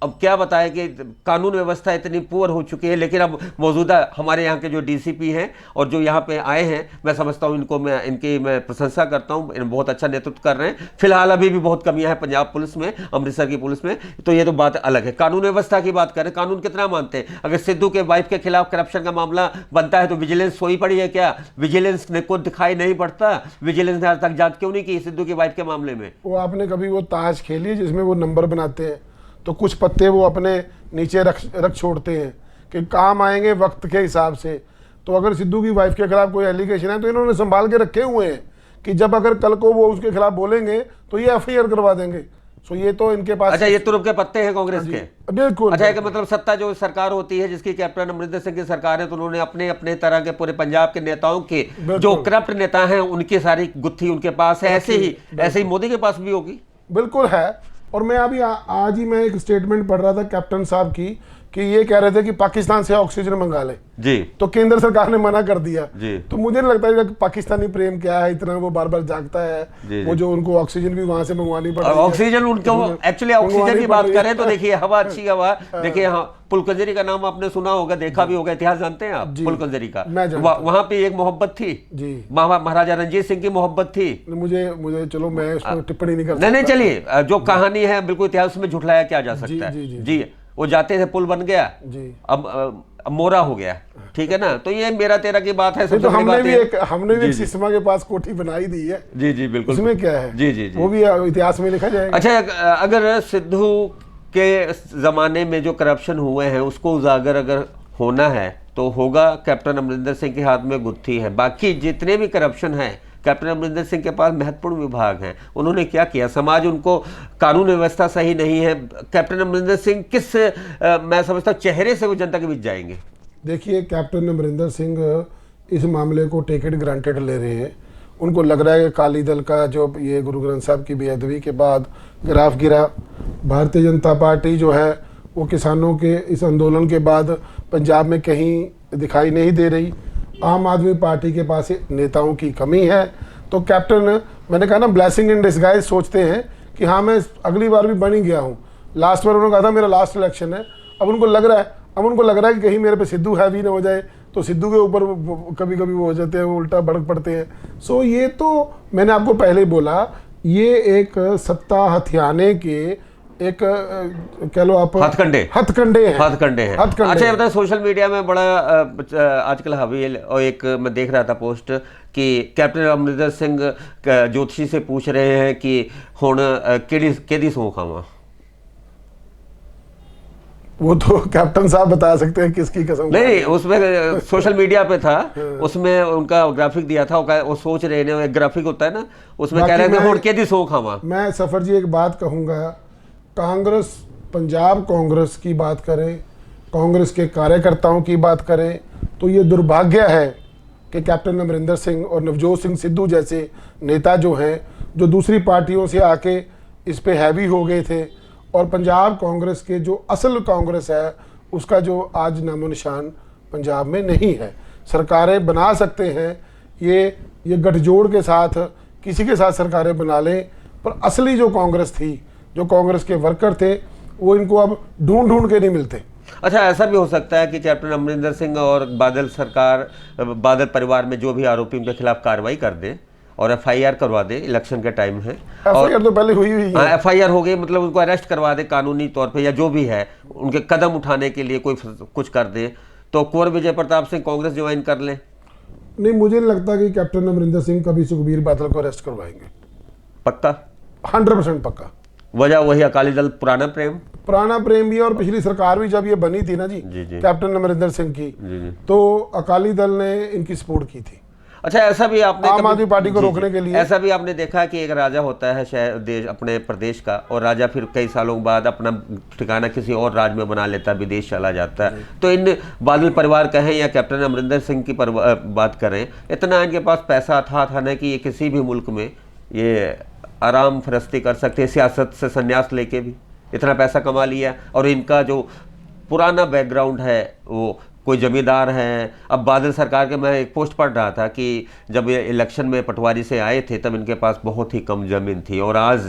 अब क्या बताएं कि कानून व्यवस्था इतनी पुअर हो चुकी है। लेकिन अब मौजूदा हमारे यहाँ के जो DCP हैं और जो यहाँ पे आए हैं, मैं समझता हूँ इनकी मैं प्रशंसा करता हूँ, बहुत अच्छा नेतृत्व कर रहे हैं। फिलहाल अभी भी बहुत कमियां हैं पंजाब पुलिस में, अमृतसर की पुलिस में, तो ये तो बात अलग है। कानून व्यवस्था की बात करें, कानून कितना मानते हैं? अगर सिद्धू के वाइफ के खिलाफ करप्शन का मामला बनता है तो विजिलेंस सोई पड़ी है क्या? विजिलेंस ने को दिखाई नहीं पड़ता? विजिलेंस ने आज तक जांच क्यों नहीं की सिद्धू की वाइफ के मामले में?
वो आपने कभी वो ताश खेली जिसमें वो नंबर बनाते हैं तो कुछ पत्ते वो अपने नीचे रख छोड़ते हैं कि काम आएंगे वक्त के हिसाब से। तो अगर सिद्धू की वाइफ के खिलाफ कोई एलिगेशन है तो इन्होंने संभाल के रखे हुए हैं कि जब अगर कल को वो उसके खिलाफ बोलेंगे तो ये FIR करवा देंगे। सो ये तो इनके पास,
अच्छा, ये तुरुप के पत्ते हैं कांग्रेस के,
बिल्कुल।
अच्छा, कि मतलब सत्ता जो सरकार होती है जिसकी कैप्टन अमरिंदर सिंह की सरकार है, तो उन्होंने अपने अपने तरह के पूरे पंजाब के नेताओं के जो करप्ट नेता हैं उनकी सारी गुत्थी उनके पास है। ऐसे ही मोदी के पास भी होगी,
बिल्कुल है। और मैं अभी आज ही मैं एक स्टेटमेंट पढ़ रहा था कैप्टन साहब की कि ये कह रहे थे कि पाकिस्तान से ऑक्सीजन मंगा ले
जी,
तो केंद्र सरकार ने मना कर दिया
जी।
तो मुझे नहीं लगता कि पाकिस्तानी प्रेम क्या है, इतना वो बार बार जागता है
जी,
वो जो उनको ऑक्सीजन भी वहां से मंगवानी पड़ रही है।
ऑक्सीजन उनको एक्चुअली ऑक्सीजन की बात करें तो देखिए हवा, अच्छी हवा, देखिए हाँ, पुलकंजरी का नाम आपने सुना होगा, देखा भी होगा, इतिहास जानते हैं आप पुलकंजरी का? वहां पे एक मोहब्बत थी जी, महाराजा रंजीत सिंह की मोहब्बत थी।
मुझे चलो मैं इस पर टिप्पणी नहीं करता।
नहीं, चलिए, जो कहानी है बिल्कुल इतिहास में झुठलाया क्या जा सकता है जी। वो जाते थे, पुल बन गया जी, अब मोरा हो गया, ठीक है ना? तो ये मेरा तेरा की बात है।
तो हमने भी एक सिस्मा के पास कोठी बनाई दी है
जी, जी, बिल्कुल।
इसमें क्या है
जी,
वो भी इतिहास में लिखा जाएगा।
अच्छा, अगर सिद्धू के ज़माने में जो करप्शन हुए हैं उसको उजागर अगर होना है तो होगा कैप्टन अमरिंदर सिंह के हाथ में गुत्थी है। बाकी जितने भी करप्शन है, कैप्टन अमरिंदर सिंह के पास महत्वपूर्ण विभाग हैं। उन्होंने क्या किया? समाज उनको, कानून व्यवस्था सही नहीं है, कैप्टन अमरिंदर सिंह किस मैं समझता हूँ चेहरे से वो जनता के बीच जाएंगे?
देखिए, कैप्टन अमरिंदर सिंह इस मामले को टेक इट ग्रांटेड ले रहे हैं। उनको लग रहा है कि अकाली दल का जो ये गुरु ग्रंथ साहब की बेअदबी के बाद ग्राफ गिरा, भारतीय जनता पार्टी जो है वो किसानों के इस आंदोलन के बाद पंजाब में कहीं दिखाई नहीं दे रही। आम आदमी पार्टी के पास नेताओं की कमी है। तो कैप्टन, मैंने कहा ना, ब्लेसिंग इन डिस्गाइज सोचते हैं कि हाँ मैं अगली बार भी बन ही गया हूँ। लास्ट बार उन्होंने कहा था मेरा लास्ट इलेक्शन है, अब उनको लग रहा है कि कहीं मेरे पे सिद्धू हैवी ना हो जाए, तो सिद्धू के ऊपर कभी कभी वो हो जाते हैं, वो उल्टा भड़क पड़ते हैं। सो ये तो मैंने आपको पहले ही बोला, ये एक सत्ता हथियाने के एक कह लो आप हथकंडे हैं।
अच्छा, ये बताए, सोशल मीडिया में बड़ा आजकल हावी, और एक मैं देख रहा था पोस्ट कि कैप्टन अमरिंदर सिंह ज्योतिषी से पूछ रहे हैं कि हुण केदी सौं खावां। वो
तो कैप्टन साहब बता सकते हैं किसकी कसम।
नहीं, उसमें सोशल मीडिया पे था, उसमें उनका ग्राफिक दिया था, वो सोच रहे हैं, एक ग्राफिक होता है ना, उसमें कह रहे थे हुण केदी सौं खावां।
मैं सफर जी एक बात कहूँगा, कांग्रेस, पंजाब कांग्रेस की बात करें, कांग्रेस के कार्यकर्ताओं की बात करें, तो ये दुर्भाग्य है कि कैप्टन अमरिंदर सिंह और नवजोत सिंह सिद्धू जैसे नेता जो हैं, जो दूसरी पार्टियों से आके इस पे हैवी हो गए थे, और पंजाब कांग्रेस के जो असल कांग्रेस है उसका जो आज नामो निशान पंजाब में नहीं है। सरकारें बना सकते हैं, ये गठजोड़ के साथ किसी के साथ सरकारें बना लें, पर असली जो कांग्रेस थी, जो कांग्रेस के वर्कर थे, वो इनको अब ढूंढ ढूंढ के नहीं मिलते।
अच्छा, ऐसा भी हो सकता है कि कैप्टन अमरिंदर सिंह और बादल सरकार, बादल परिवार में जो भी आरोपी उनके खिलाफ कार्रवाई कर दे और एफआईआर करवा दे, इलेक्शन के टाइम है।
एफआईआर तो पहले हुई है।
हाँ, एफआईआर हो गई, मतलब उनको अरेस्ट करवा दे कानूनी तौर पे, या जो भी है उनके कदम उठाने के लिए कोई कुछ कर दे, तो कुंवर विजय प्रताप सिंह कांग्रेस ज्वाइन कर ले।
नहीं, मुझे नहीं लगता कि कैप्टन अमरिंदर सिंह कभी सुखबीर बादल को अरेस्ट करवाएंगे।
पक्का?
100% पक्का।
वजह वही अकाली दल पुराना प्रेम
भी है, और पिछली सरकार भी जब ये बनी थी ना जी, कैप्टन अमरिंदर सिंह की, तो अकाली दल ने इनकी सपोर्ट की थी।
अच्छा, ऐसा भी आपने
आम आदमी पार्टी को रोकने के लिए,
ऐसा भी आपने देखा कि एक राजा होता है शहर देश अपने प्रदेश का, और राजा फिर कई सालों बाद अपना ठिकाना किसी और राज्य में बना लेता है, विदेश चला जाता है। तो इन बादल परिवार कहें या कैप्टन अमरिंदर सिंह की बात करें, इतना इनके पास पैसा था ना कि ये किसी भी मुल्क में ये आराम फरस्ती कर सकते हैं, सियासत से संन्यास लेके भी इतना पैसा कमा लिया। और इनका जो पुराना बैकग्राउंड है, वो कोई जमींदार है। अब बादल सरकार के, मैं एक पोस्ट पढ़ रहा था कि जब ये इलेक्शन में पटवारी से आए थे तब इनके पास बहुत ही कम जमीन थी, और आज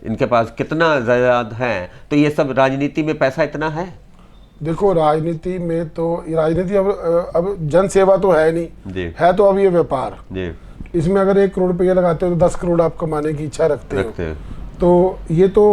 इनके पास कितना जायदाद है। तो ये सब राजनीति में पैसा इतना है।
देखो, राजनीति में तो राजनीति अब जन सेवा तो है नहीं है, तो अब ये व्यापार जी। इसमें अगर 1 करोड़ रुपया लगाते हो तो 10 करोड़ आप कमाने की इच्छा रखते हो। तो ये तो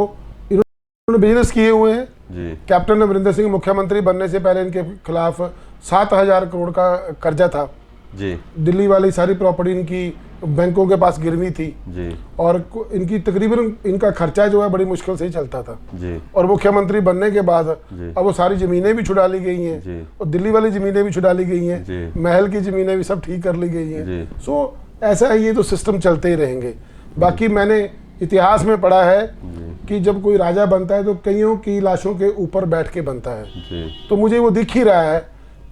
इन्होंने बिजनेस किए हुए हैं जी। कैप्टन अमरिंदर सिंह मुख्यमंत्री बनने से पहले इनके खिलाफ 7,000 करोड़ का कर्जा था जी। दिल्ली वाली सारी प्रॉपर्टी इनकी बैंकों के पास गिरवी थी जी। और इनकी तकरीबन इनका खर्चा जो है बड़ी मुश्किल से ही चलता था जी। और मुख्यमंत्री बनने के बाद अब वो सारी जमीनें भी छुड़ा ली गई हैं, और दिल्ली वाली जमीनें भी छुड़ा ली गई हैं, महल की जमीनें भी सब ठीक कर ली गई हैं। सो ऐसा है, ये तो सिस्टम चलते ही रहेंगे। बाकी मैंने इतिहास में पढ़ा है कि जब कोई राजा बनता है तो कईयों की लाशों के ऊपर बैठ के बनता है जी। तो मुझे वो दिख ही रहा है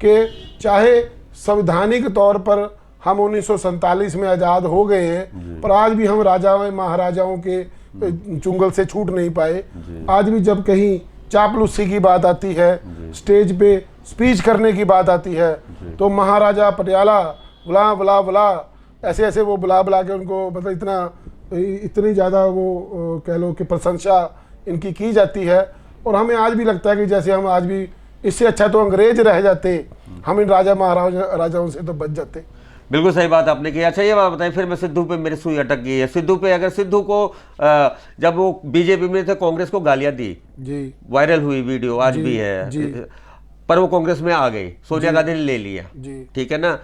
कि चाहे संवैधानिक तौर पर हम 1947 में आज़ाद हो गए हैं, पर आज भी हम राजाओं महाराजाओं के चुंगल से छूट नहीं पाए। आज भी जब कहीं चापलूसी की बात आती है, स्टेज पे स्पीच करने की बात आती है, तो महाराजा पटियाला बुला बुला बुला ऐसे ऐसे वो बुला बुला के उनको, मतलब इतनी ज़्यादा वो कह लो कि प्रशंसा इनकी की जाती है। और हमें आज भी लगता है कि जैसे हम आज भी, इससे अच्छा तो अंग्रेज रह जाते, हम इन राजाओं से तो बच जाते।
बिल्कुल सही बात आपने की। अच्छा, ये बात बताइए, फिर मैं सिद्धू पे मेरी सुई अटक गई है। सिद्धू पे, अगर सिद्धू को जब वो बीजेपी में थे कांग्रेस को गालियां दी जी, वायरल हुई वीडियो आज भी है जी। पर वो कांग्रेस में आ गई, सोनिया गांधी ने ले लिया, ठीक है ना।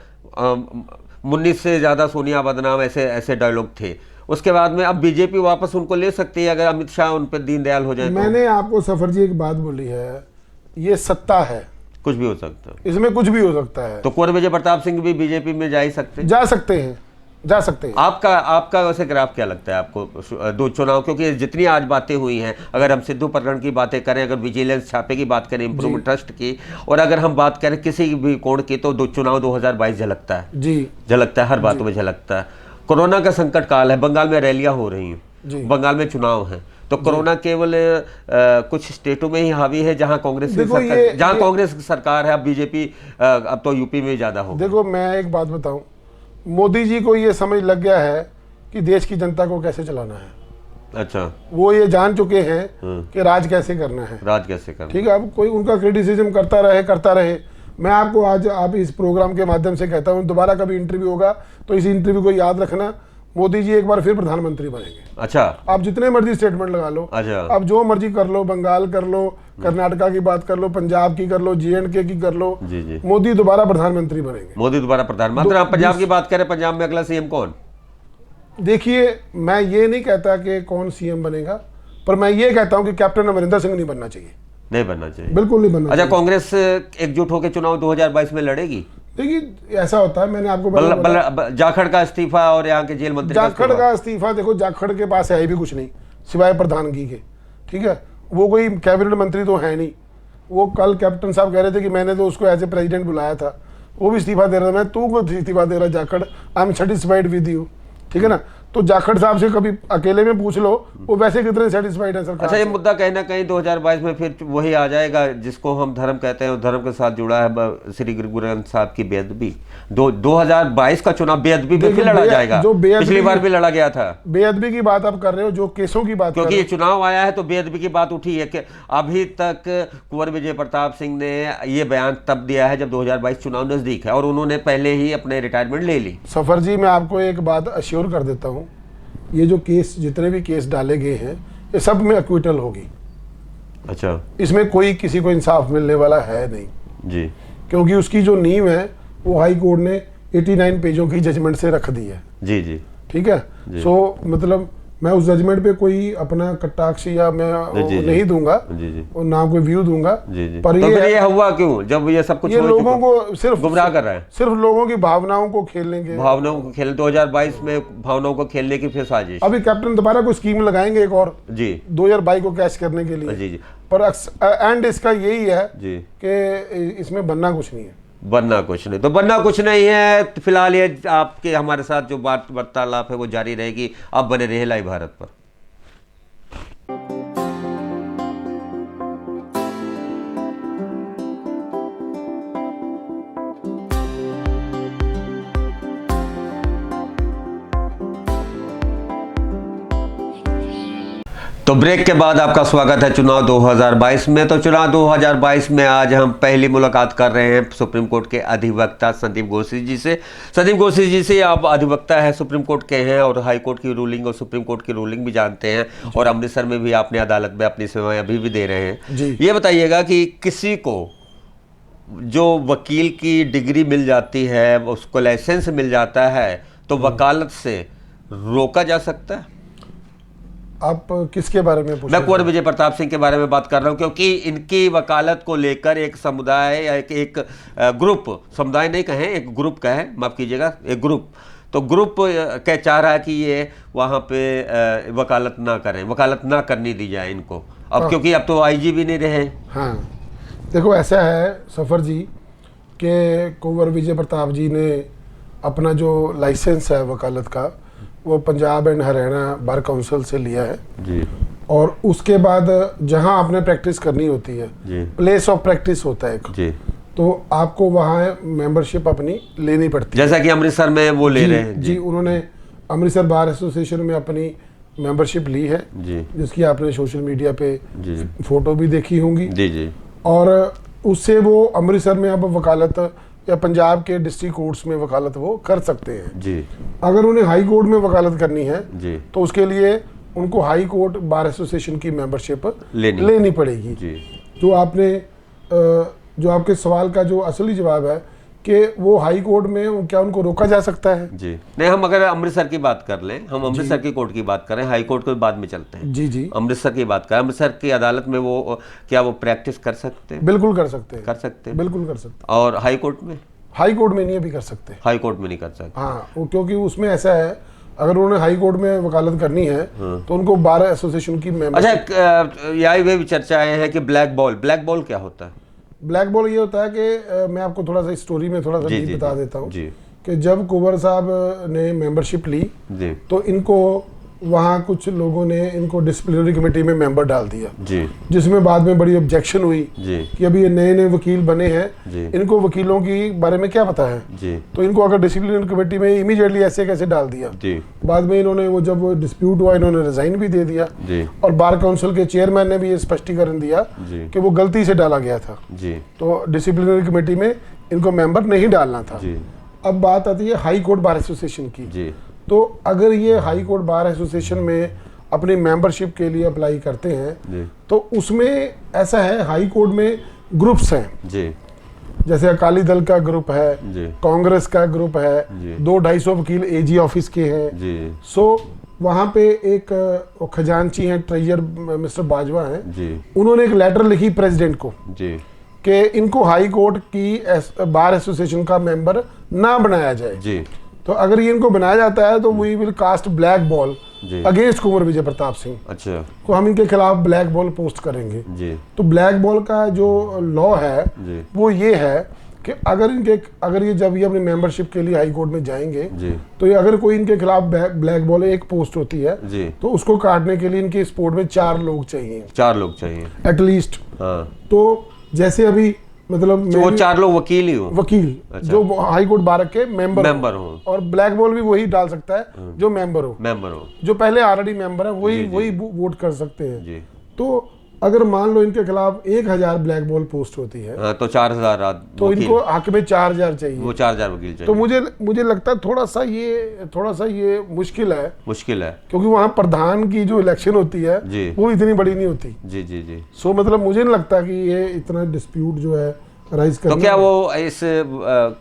मुन्नीस से ज्यादा सोनिया बदनाम, ऐसे डायलॉग थे। उसके बाद में अब बीजेपी वापस उनको ले सकती है अगर अमित शाह उन पर दीनदयाल हो जाए।
मैंने आपको सफर जी एक बात बोली है, ये सत्ता है,
कुछ भी हो सकता है,
इसमें कुछ भी हो सकता है।
तो कुंवर विजय प्रताप सिंह भी बीजेपी में जा सकते हैं। आपका वैसे ग्राफ क्या लगता है आपको, दो चुनाव, क्योंकि जितनी आज बातें हुई हैं, अगर हम सिद्धू प्रकरण की बातें करें, अगर विजिलेंस छापे की बात करें, इम्प्रूवमेंट ट्रस्ट की, और अगर हम बात करें किसी भी कोण की, तो चुनाव 2022 झलकता है जी, झलकता है, हर बात में झलकता है। कोरोना का संकट काल है, बंगाल में रैलियां हो रही हैं, बंगाल में चुनाव है, तो कोरोना केवल कुछ स्टेटों में ही हावी है जहां कांग्रेस सरकार है। अब बीजेपी अब तो यूपी में ज्यादा हो।
देखो, मैं एक बात बताऊं, मोदी जी को ये समझ लग गया है कि देश की जनता को कैसे चलाना है।
अच्छा,
वो ये जान चुके हैं कि राज कैसे करना है, ठीक है। अब कोई उनका क्रिटिसिज्म करता रहे। मैं आपको आज आप इस प्रोग्राम के माध्यम से कहता हूं, दोबारा कभी इंटरव्यू होगा तो इस इंटरव्यू को याद रखना, मोदी जी एक बार फिर प्रधानमंत्री बनेंगे।
अच्छा,
आप जितने मर्जी स्टेटमेंट लगा लो, अच्छा, अब जो मर्जी कर लो, बंगाल कर लो, कर्नाटका की बात कर लो, पंजाब की कर लो, J&K की कर लो, जी। मोदी दोबारा प्रधानमंत्री बनेंगे।
मोदी दोबारा प्रधानमंत्री। आप पंजाब की बात करें, पंजाब में अगला सीएम कौन?
देखिए, मैं ये नहीं कहता कि कौन सीएम बनेगा, पर मैं ये कहता हूँ कि कैप्टन अमरिंदर सिंह नहीं बनना चाहिए, बिल्कुल नहीं बनना।
अच्छा, कांग्रेस एकजुट होकर चुनाव 2022 में लड़ेगी?
देखिए, ऐसा होता है, मैंने आपको
जाखड़ का इस्तीफा और यहाँ के जेल मंत्री
जाखड़ का इस्तीफा, देखो जाखड़ के पास है भी कुछ नहीं सिवाय प्रधानगी के, ठीक है। वो कोई कैबिनेट मंत्री तो है नहीं। वो कल कैप्टन साहब कह रहे थे कि मैंने तो उसको एज ए प्रेसिडेंट बुलाया था, वो भी इस्तीफा दे रहा था। मैं तू को इस्तीफा दे रहा Jakhar, I am satisfied with you, ठीक है ना। तो जाखड़ साहब से कभी अकेले में पूछ लो, वो वैसे कितने सेटिस्फाइड है सरकार
अच्छा, ये
से।
मुद्दा कहीं ना कहीं 2022 में फिर वही आ जाएगा जिसको हम धर्म कहते हैं, और धर्म के साथ जुड़ा है श्री गुरु ग्रंथ साहब की बेअदबी। 2022 का चुनाव बेअदबी में फिर लड़ा जाएगा,
जो
पिछली बार भी लड़ा गया था।
बेअदबी की बात आप कर रहे हो, जो केसों की बात कर
क्योंकि
रहे
ये चुनाव आया है तो बेअदबी की बात उठी है कि अभी तक कुंवर विजय प्रताप सिंह ने ये बयान तब दिया है जब 2022 चुनाव नजदीक है, और उन्होंने पहले ही अपने रिटायरमेंट ले ली।
हो। सफर जी, मैं आपको एक बात अश्योर कर देता हूँ, ये जो केस, जितने भी केस डाले गए हैं, ये सब में एक्विटल होगी।
अच्छा
इसमें कोई किसी को इंसाफ मिलने वाला है नहीं
जी,
क्योंकि उसकी जो नींव है वो हाई कोर्ट ने 89 पेजों की जजमेंट से रख दी है।
जी जी
ठीक है, सो मतलब मैं उस जजमेंट पे कोई अपना कटाक्ष या मैं
जी, जी।
नहीं दूंगा,
जी जी
और ना कोई व्यू दूंगा।
जी जी।
पर
तो फिर ये हुआ क्यों जब ये सब कुछ
ये
हो
लोगों
चुका?
को सिर्फ
गुमराह कर रहा है,
सिर्फ लोगों की भावनाओं को खेलने के,
भावनाओं को खेल 2022 में भावनाओं को खेलने की फिर साजिश।
अभी कैप्टन दोबारा कोई स्कीम लगाएंगे एक और
जी
2022 को कैश करने के लिए।
जी जी
पर एंड इसका यही है
जी,
कि इसमें बनना कुछ नहीं है।
बनना कुछ नहीं, तो बनना कुछ नहीं है। तो फिलहाल ये आपके हमारे साथ जो बात वार्तालाप है वो जारी रहेगी। आप बने रहे लाइव भारत पर। तो ब्रेक के बाद आपका स्वागत है चुनाव 2022 में। तो चुनाव 2022 में आज हम पहली मुलाकात कर रहे हैं सुप्रीम कोर्ट के अधिवक्ता संदीप घोष जी से। संदीप घोष जी से आप अधिवक्ता है, सुप्रीम कोर्ट के हैं, और हाई कोर्ट की रूलिंग और सुप्रीम कोर्ट की रूलिंग भी जानते हैं, और अमृतसर में भी आपने अदालत में अपनी सेवाएं अभी भी दे रहे हैं
जी।
ये बताइएगा कि किसी को जो वकील की डिग्री मिल जाती है, उसको लाइसेंस मिल जाता है, तो वकालत से रोका जा सकता है?
आप किसके बारे में पूछ रहे
मैं
हैं?
कुंवर विजय प्रताप सिंह के बारे में बात कर रहा हूं, क्योंकि इनकी वकालत को लेकर एक समुदाय या एक ग्रुप, समुदाय नहीं कहें, एक ग्रुप कहें, माफ कीजिएगा, एक ग्रुप, तो ग्रुप कह चाह रहा है कि ये वहां पे वकालत ना करें, वकालत ना करनी दी जाए इनको अब, क्योंकि अब तो आईजी भी नहीं रहे।
हाँ, देखो ऐसा है सफर जी कि कुंवर विजय प्रताप जी ने अपना जो लाइसेंस है वकालत का, वो Punjab and Haryana bar council से लिया है
जी,
और उसके बाद जहां आपने प्रैक्टिस करनी होती है,
जी
प्लेस ऑफ प्रैक्टिस होता है एक,
जी,
तो आपको वहाँ मेंबरशिप अपनी लेनी पड़ती है।
जैसा कि अमृतसर में वो ले रहे हैं।
जी, उन्होंने अमृतसर बार एसोसिएशन में अपनी मेंबरशिप ली है,
जी
जिसकी आपने सोशल मीडिया पे
जी
फोटो भी देखी होंगी।
जी जी
और उससे वो अमृतसर में अब वकालत या पंजाब के डिस्ट्रिक्ट कोर्ट्स में वकालत वो कर सकते हैं।
जी
अगर उन्हें हाई कोर्ट में वकालत करनी है
जी
तो उसके लिए उनको हाई कोर्ट बार एसोसिएशन की मेंबरशिप लेनी पड़ेगी।
जी।
जो आपने जो आपके सवाल का जो असली जवाब है कि वो हाई कोर्ट में क्या उनको रोका जा सकता है?
जी नहीं, हम अगर अमृतसर की बात कर लें, हम अमृतसर की कोर्ट की बात करें, हाई कोर्ट को बाद में चलते हैं।
जी जी,
अमृतसर की बात करें, अमृतसर की अदालत में वो क्या वो प्रैक्टिस कर सकते हैं?
बिल्कुल कर सकते हैं,
कर सकते हैं।
बिल्कुल कर सकते
और हाई कोर्ट में?
हैं। हाई कोर्ट में नहीं अभी कर सकते।
हाई कोर्ट में नहीं कर सकते।
हाँ, वो क्योंकि उसमें ऐसा है, अगर उन्होंने हाई कोर्ट में वकालत करनी है तो उनको बार एसोसिएशन की मेंबर।
अच्छा, यही वे भी चर्चाएं हैं कि ब्लैक बॉल क्या होता है?
ब्लैक बॉल ये होता है कि मैं आपको थोड़ा सा स्टोरी में थोड़ा सा
जी,
डीप
जी,
बता
जी,
देता हूँ
जी।
कि जब कुंवर साहब ने मेंबरशिप ली
जी
तो इनको वहाँ कुछ लोगों ने इनको डिसिप्लिनरी कमेटी में मेंबर डाल दिया,
जी
जिसमें बाद में बड़ी ऑब्जेक्शन हुई
जी
कि अभी ये नए नए वकील बने
जी।
हैं, इनको वकीलों की बारे में क्या पता है,
जी
तो इनको अगर डिसिप्लिनरी कमेटी में इमीडिएटली ऐसे कैसे डाल दिया।
जी
बाद में इन्होंने वो जब डिस्प्यूट हुआ इन्होंने रिजाइन भी दे दिया,
जी
और बार काउंसिल के चेयरमैन ने भी ये स्पष्टीकरण दिया
जी
कि वो गलती से डाला गया था,
जी
तो डिसिप्लिनरी कमेटी में इनको मेंबर नहीं डालना था।
जी
अब बात आती है हाई कोर्ट बार एसोसिएशन की।
जी
तो अगर ये हाई कोर्ट बार एसोसिएशन में अपनी मेंबरशिप के लिए अप्लाई करते हैं
जी
तो उसमें ऐसा है, हाई कोर्ट में ग्रुप्स हैं,
जी
जैसे अकाली दल का ग्रुप है,
जी
कांग्रेस का ग्रुप है,
जी।
200-250 वकील एजी ऑफिस के हैं।
जी
सो वहाँ पे एक खजांची हैं, ट्रेजर मिस्टर बाजवा हैं,
जी
उन्होंने एक लेटर लिखी प्रेसिडेंट को
जी
कि इनको हाई कोर्ट की बार एसोसिएशन का मेंबर ना बनाया जाए।
जी
तो अगर ये इनको बनाया जाता है तो we will cast black ball
ji.
Against Kunwar Vijay Pratap Singh,
अच्छा
तो हम इनके खिलाफ ब्लैक बॉल पोस्ट करेंगे।
जी
तो ब्लैक बॉल का जो लॉ है
जी
वो ये है कि अगर ये जब ये अपनी मेंबरशिप के लिए हाई कोर्ट में जाएंगे
जी
तो ये अगर कोई इनके खिलाफ ब्लैक बॉल एक पोस्ट होती है
जी
तो उसको काटने के लिए इनके स्पोर्ट में 4 लोग चाहिए,
4 लोग चाहिए
एटलीस्ट।
हाँ
तो जैसे अभी मतलब
तो वो 4 लोग वकील ही हो,
वकील
अच्छा।
जो हाई कोर्ट बार के मेंबर
हो
और ब्लैक बॉल भी वही डाल सकता है जो मेंबर हो, जो पहले ऑलरेडी मेंबर है वही वोट कर सकते हैं
जी।
तो अगर मान लो इनके खिलाफ 1000 ब्लैक बॉल पोस्ट होती है
हाँ, तो 4000
तो इनको हक में 4000 चाहिए,
वो 4000 वकील चाहिए।
तो मुझे लगता है थोड़ा सा ये मुश्किल है क्योंकि वहाँ प्रधान की जो इलेक्शन होती है
जी
वो इतनी बड़ी नहीं होती
जी जी जी।
सो मतलब मुझे नहीं लगता कि ये इतना डिस्प्यूट जो है राइज करना।
तो क्या वो इस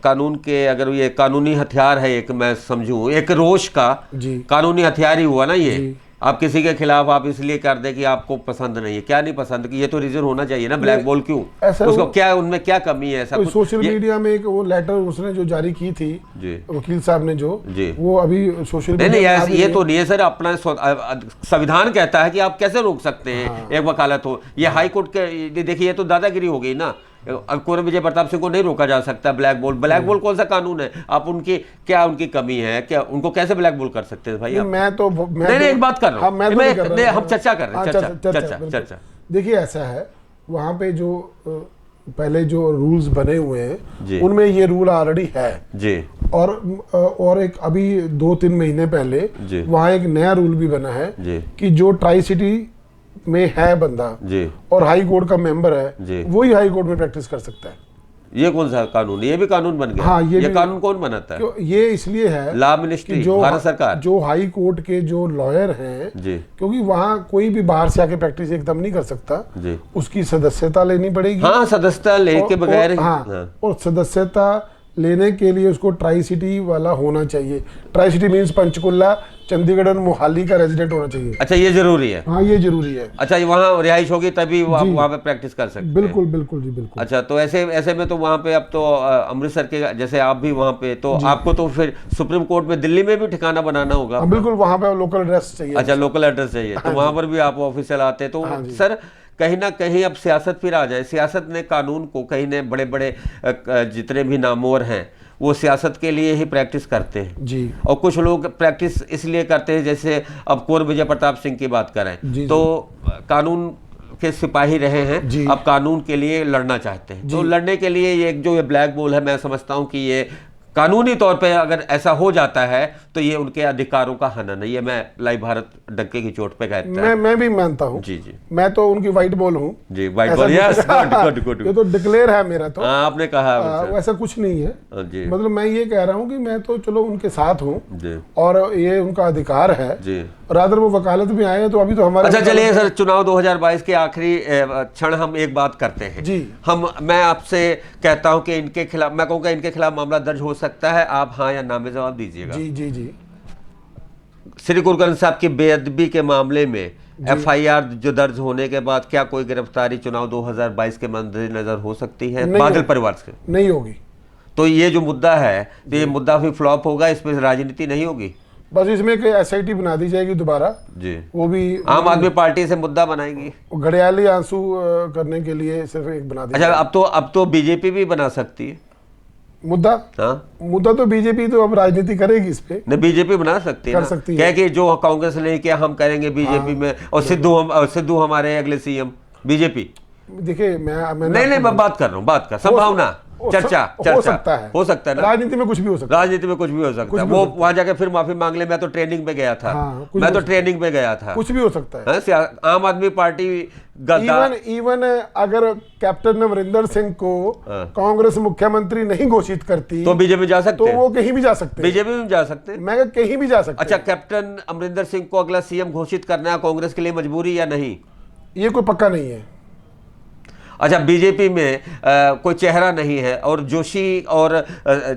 कानून के, अगर ये कानूनी हथियार है एक, मैं समझूं एक रोष का
जी
कानूनी हथियार ही हुआ ना ये,
जी।
आप किसी के खिलाफ आप इसलिए कर दे कि आपको पसंद नहीं है, क्या नहीं पसंद, कि ये तो रीजन होना चाहिए ना, ब्लैक बॉल क्यों,
ऐसा
उसको क्या, उनमें क्या कमी है ऐसा कुछ?
सोशल मीडिया में एक वो लेटर उसने जो जारी की थी
जी
वकील साहब ने जो
जी।
वो अभी सोशल
नहीं
मीडिया
नहीं, ये तो नहीं है सर, अपना संविधान कहता है कि आप कैसे रोक सकते हैं एक वकालत हो। ये हाई कोर्ट के, देखिए ये तो दादागिरी हो गई ना, कुंवर विजय प्रताप सिंह को नहीं रोका जा सकता ब्लैक बॉल कौन सा कानून है? आप उनकी क्या, उनकी कमी है क्या, उनको कैसे ब्लैक बॉल कर सकते हैं भाई आप? नहीं एक बात कर रहा हूँ, हम चर्चा कर रहे हैं, चर्चा।
देखिए ऐसा है, वहाँ पे जो पहले जो रूल्स बने हुए हैं उनमें ये रूल ऑलरेडी है
जी,
और एक अभी 2-3 महीने पहले वहाँ एक नया रूल भी बना है
जी
कि जो ट्राई सिटी में है बंदा
जी और
हाई कोर्ट का मेंबर है वही हाई कोर्ट में प्रैक्टिस कर सकता है।
ये कौन सा कानून? ये भी कानून बन गया?
हाँ, ये
कानून कौन बनाता है?
ये इसलिए है
लॉ मिनिस्ट्री, भारत सरकार,
जो हाई कोर्ट के जो लॉयर हैं
जी,
क्योंकि वहाँ कोई भी बाहर से आके प्रैक्टिस एकदम नहीं कर सकता
जी,
उसकी सदस्यता लेनी पड़ेगी।
हाँ, सदस्यता लेके बगैर,
और सदस्यता लेने के लिए उसको ट्राई सिटी वाला होना चाहिए। Tri city means Panchkula, Chandigarh और मोहाली का रेजिडेंट होना चाहिए।
अच्छा, ये जरूरी है?
हाँ, ये जरूरी है।
अच्छा, वहाँ रिहाइश होगी तभी आप वहाँ पे प्रैक्टिस कर सकते हैं?
बिल्कुल बिल्कुल जी, बिल्कुल।
अच्छा, तो ऐसे में तो वहाँ पे अब तो अमृतसर के जैसे आप भी वहाँ पे, तो आपको तो फिर सुप्रीम कोर्ट में दिल्ली में भी ठिकाना बनाना होगा?
बिल्कुल, वहाँ पे लोकल एड्रेस चाहिए।
अच्छा, लोकल एड्रेस चाहिए, तो वहाँ पर भी आप ऑफिशियल आते, तो सर कहीं ना कहीं अब सियासत फिर आ जाए, सियासत ने कानून को कहीं ने बड़े बड़े जितने भी नामवर हैं वो सियासत के लिए ही प्रैक्टिस करते हैं
जी,
और कुछ लोग प्रैक्टिस इसलिए करते हैं, जैसे अब कुंवर विजय प्रताप सिंह की बात करें तो कानून के सिपाही रहे हैं, अब कानून के लिए लड़ना चाहते हैं, तो लड़ने के लिए ये जो ये ब्लैक बॉल है, मैं समझता हूं कि ये कानूनी तौर पे अगर ऐसा हो जाता है तो ये उनके अधिकारों का हनन है। ये मैं लाइव भारत डंके की चोट पे कहता हूं।
मैं भी मानता हूं
जी जी,
मैं तो उनकी व्हाइट बॉल हूं
जी, व्हाइट बॉल, यस, गुड
ये तो डिक्लेयर है मेरा, तो
आपने कहा
वैसा कुछ नहीं है
जी,
मतलब मैं ये कह रहा हूं कि मैं तो चलो उनके साथ हूं
जी, और
ये उनका अधिकार है
जी,
और अगर वो वकालत में आए तो अभी तो हमारे।
अच्छा चलिए सर, चुनाव 2022 के आखिरी क्षण हम एक बात करते हैं
जी।
मैं आपसे कहता हूं कि इनके खिलाफ, मैं कहूँगा इनके खिलाफ मामला दर्ज हो सकता है, आप हाँ या ना में जवाब दीजिएगा। जी
जी जी।
श्री गुरु ग्रंथ साहब की बेअदबी के मामले में FIR जो दर्ज होने के बाद क्या कोई गिरफ्तारी चुनाव 2022 के मद्देनजर हो सकती है बादल परिवार से?
नहीं होगी।
तो ये जो मुद्दा है, तो ये मुद्दा फिर फ्लॉप होगा, इसमें राजनीति नहीं होगी,
बस इसमें एक SIT बना दी जाएगी दोबारा
जी, वो
भी
आम आदमी पार्टी से मुद्दा बनाएगी,
घड़ियाली आंसू करने के लिए सिर्फ एक बना दी।
अच्छा, अब तो बीजेपी भी बना सकती है
मुद्दा।
हाँ,
मुद्दा तो बीजेपी तो अब राजनीति करेगी इस पे,
नहीं बीजेपी बना सकती है,
कर सकती है,
क्या कि जो कांग्रेस ने किया हम करेंगे बीजेपी में, और सिद्धू हमारे अगले CM बीजेपी।
देखिए
नहीं मैं बात कर रहा हूँ, बात कर संभावना, चर्चा
हो सकता है
ना,
राजनीति में कुछ भी हो सकता है,
राजनीति में कुछ भी हो सकता है। वो वहां जाके फिर माफी मांग ले, मैं तो ट्रेनिंग पे गया था, मैं तो ट्रेनिंग पे गया था,
कुछ भी हो सकता है।
आम आदमी पार्टी
इवन अगर कैप्टन अमरिंदर सिंह को कांग्रेस मुख्यमंत्री नहीं घोषित करती
तो बीजेपी जा सकते,
तो वो कहीं भी जा सकते,
बीजेपी में जा सकते,
मैं कहीं भी जा सकते।
अच्छा, कैप्टन अमरिंदर सिंह को अगला CM घोषित करना है कांग्रेस के लिए मजबूरी या नहीं?
ये कोई पक्का नहीं है।
अच्छा, बीजेपी में कोई चेहरा नहीं है, और जोशी और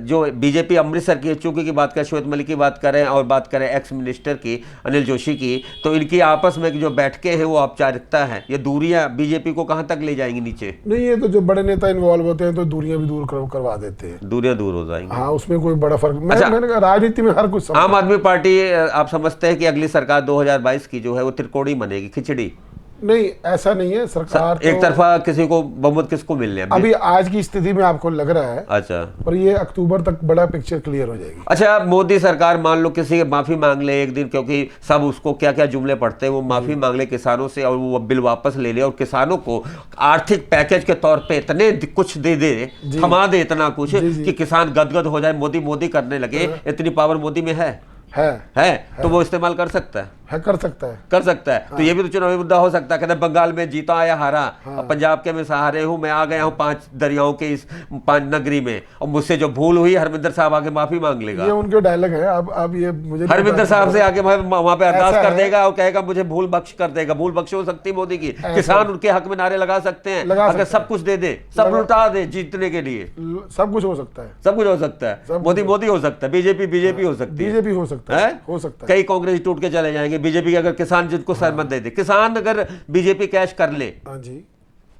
जो बीजेपी अमृतसर की चूंकि की बात करें, श्वेत मलिक की बात करें और बात करें एक्स मिनिस्टर की अनिल जोशी की, तो इनकी आपस में जो बैठकें हैं वो औपचारिकता है, ये दूरियां बीजेपी को कहां तक ले जाएंगी नीचे?
नहीं, ये तो जो बड़े नेता इन्वॉल्व होते हैं तो दूरियां भी दूर करवा देते हैं,
दूरियां दूर हो जाएंगी।
हाँ, उसमें कोई बड़ा फर्क। मैंने कहा राजनीति में हर कुछ।
आम आदमी पार्टी आप समझते हैं कि अगली सरकार 2022 की जो है वो त्रिकोणी बनेगी, खिचड़ी?
नहीं, ऐसा नहीं है। सरकार
एक
तो
तरफा किसी को बहुमत किसको मिलने हैं
अभी आज की स्थिति में आपको लग रहा है,
अच्छा,
पर ये अक्टूबर तक बड़ा पिक्चर क्लियर हो जाएगी।
अच्छा, मोदी सरकार मान लो किसी के माफी मांग ले एक दिन, क्योंकि सब उसको क्या क्या जुमले पड़ते हैं, वो माफी मांग ले किसानों से और वो बिल वापस ले ले और किसानों को आर्थिक पैकेज के तौर पे इतने कुछ दे दे, थमा दे इतना कुछ कि किसान गदगद हो जाए, मोदी मोदी करने लगे। इतनी पावर मोदी में है तो वो इस्तेमाल कर सकता है,
कर सकता है,
कर सकता है। तो ये भी तो चुनावी मुद्दा हो सकता है, कहते हैं बंगाल में जीता या हारा, पंजाब के मैं सहारे हूं, मैं आ गया हूं 5 दरियाओं के इस 5 नगरी में, और मुझसे जो भूल हुई हरमिंदर साहब आके माफी मांग लेगा।
ये उनके डायलॉग है। अब ये मुझे
हरमिंदर साहब से आके वहां पे अरदास कर देगा और कहेगा मुझे भूल बख्श कर देगा। भूल बख्श हो सकती है मोदी की, किसान उनके हक में नारे लगा सकते हैं, अगर सब कुछ दे दे, सब लुटा दे जीतने के लिए,
सब कुछ हो सकता है,
सब कुछ हो सकता है। मोदी मोदी हो सकता है, बीजेपी हो सकती है,
बीजेपी हो सकता है, हो सकता है।
कई कांग्रेस टूट के चले जाएंगे, बीजेपी के अगर किसान जिनको सरमत दे दे, किसान अगर बीजेपी कैश कर ले,
हाँ जी,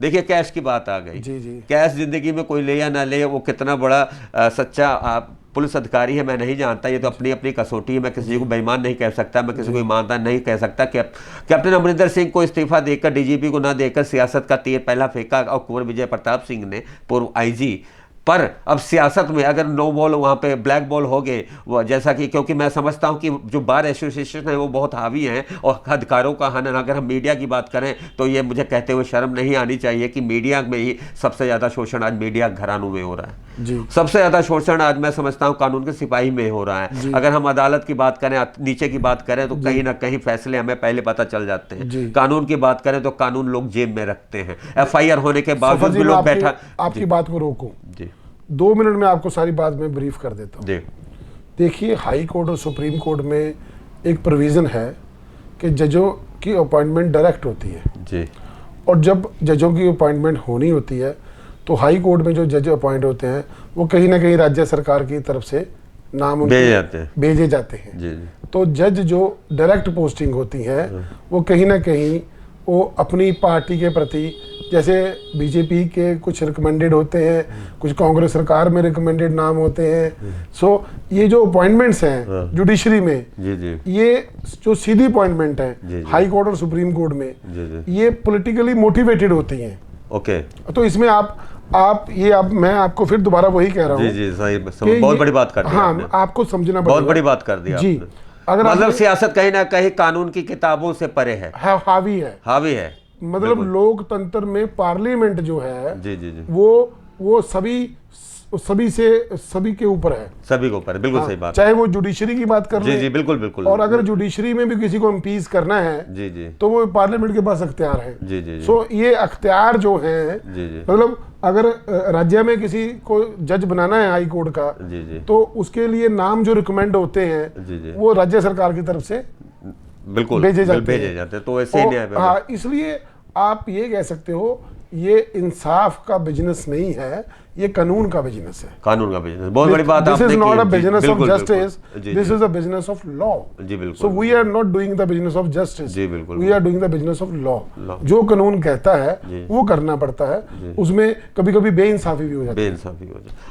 देखिए कैश की बात आ गई।
जी जी,
कैश जिंदगी में कोई ले या ना ले, वो कितना बड़ा सच्चा पुलिस अधिकारी है मैं नहीं जानता, ये तो अपनी अपनी कसौटी है। मैं किसी को बेईमान नहीं कह सकता, मैं किसी को ईमानदार नहीं कह सकता। कैप्टन अमरिंदर सिंह को इस्तीफा देकर, डीजीपी को ना देकर सियासत का तीर पहला फेंका और कुंवर विजय प्रताप सिंह ने, पूर्व आईजी। पर अब सियासत में अगर नो बॉल वहाँ पे ब्लैक बॉल हो गए, जैसा कि, क्योंकि मैं समझता हूँ कि जो बार एसोसिएशन है वो बहुत हावी हैं और अधिकारों का हनन। अगर हम मीडिया की बात करें तो ये मुझे कहते हुए शर्म नहीं आनी चाहिए कि मीडिया में ही सबसे ज़्यादा शोषण आज मीडिया घरानों में हो रहा है
जी।
सबसे ज़्यादा शोषण आज मैं समझता हूँ कानून के सिपाही में हो रहा है। अगर हम अदालत की बात करें, नीचे की बात करें, तो कहीं ना कहीं फैसले हमें पहले पता चल जाते हैं। कानून की बात करें तो कानून लोग जेब में रखते हैं, FIR होने के बावजूद भी लोग बैठा।
आपकी बात को रोकूं
जी,
2 मिनट में आपको सारी बात में ब्रीफ कर देता हूँ। देखिए, हाई कोर्ट और सुप्रीम कोर्ट में एक प्रोविज़न है कि जजों की अपॉइंटमेंट डायरेक्ट होती है
जी,
और जब जजों की अपॉइंटमेंट होनी होती है तो हाई कोर्ट में जो जज अपॉइंट होते हैं वो कहीं ना कहीं राज्य सरकार की तरफ से नाम भेजे जाते हैं।
जी,
तो जज जो डायरेक्ट पोस्टिंग होती है वो कहीं ना कहीं वो अपनी पार्टी के प्रति, जैसे बीजेपी के कुछ रिकमेंडेड होते हैं, कुछ कांग्रेस सरकार में रिकमेंडेड नाम होते हैं। सो ये जो अपॉइंटमेंट्स हैं जुडिशरी में, ये जो सीधी अपॉइंटमेंट है हाई कोर्ट और सुप्रीम कोर्ट में, ये पॉलिटिकली मोटिवेटेड होती हैं।
ओके,
तो इसमें मैं आपको फिर दोबारा वही कह रहा हूँ।
जी, सही, बहुत बड़ी बात कर दी।
हाँ, आपको समझना पड़ेगा,
बहुत बड़ी बात कर दी
जी।
अगर मतलब सियासत कहीं ना कहीं कानून की किताबों से परे है,
हावी है। मतलब लोकतंत्र में पार्लियामेंट जो है
जी,
वो सभी के ऊपर है,
सभी के ऊपर, बिल्कुल सही बात।
चाहे वो जुडिशरी की बात कर
जी, बिल्कुल।
और अगर जुडिशरी में भी किसी को इम्पीच करना है
जी, तो
वो पार्लियामेंट के पास अख्तियार है।
जी।
सो ये अख्तियार जो है, मतलब अगर राज्य में किसी को जज बनाना है हाई कोर्ट का, तो उसके लिए नाम जो रिकमेंड होते हैं वो राज्य सरकार की तरफ से
बिल्कुल भेजे जाते, तो ऐसे ही न्याय।
हाँ, इसलिए आप ये कह सकते हो ये इंसाफ का बिजनेस नहीं है, ये कानून का बिजनेस है।
कानून का बिजनेस, बहुत बड़ी बात
आपने की। This is not a business of
बिल्कुल,
justice. This is a business of law.
जी, बिल्कुल।
So we are not doing the business of justice.
जी, बिल्कुल।
We are doing the business of law. जो कानून कहता है वो करना पड़ता है, उसमें कभी-कभी बेइंसाफी भी हो जाती है।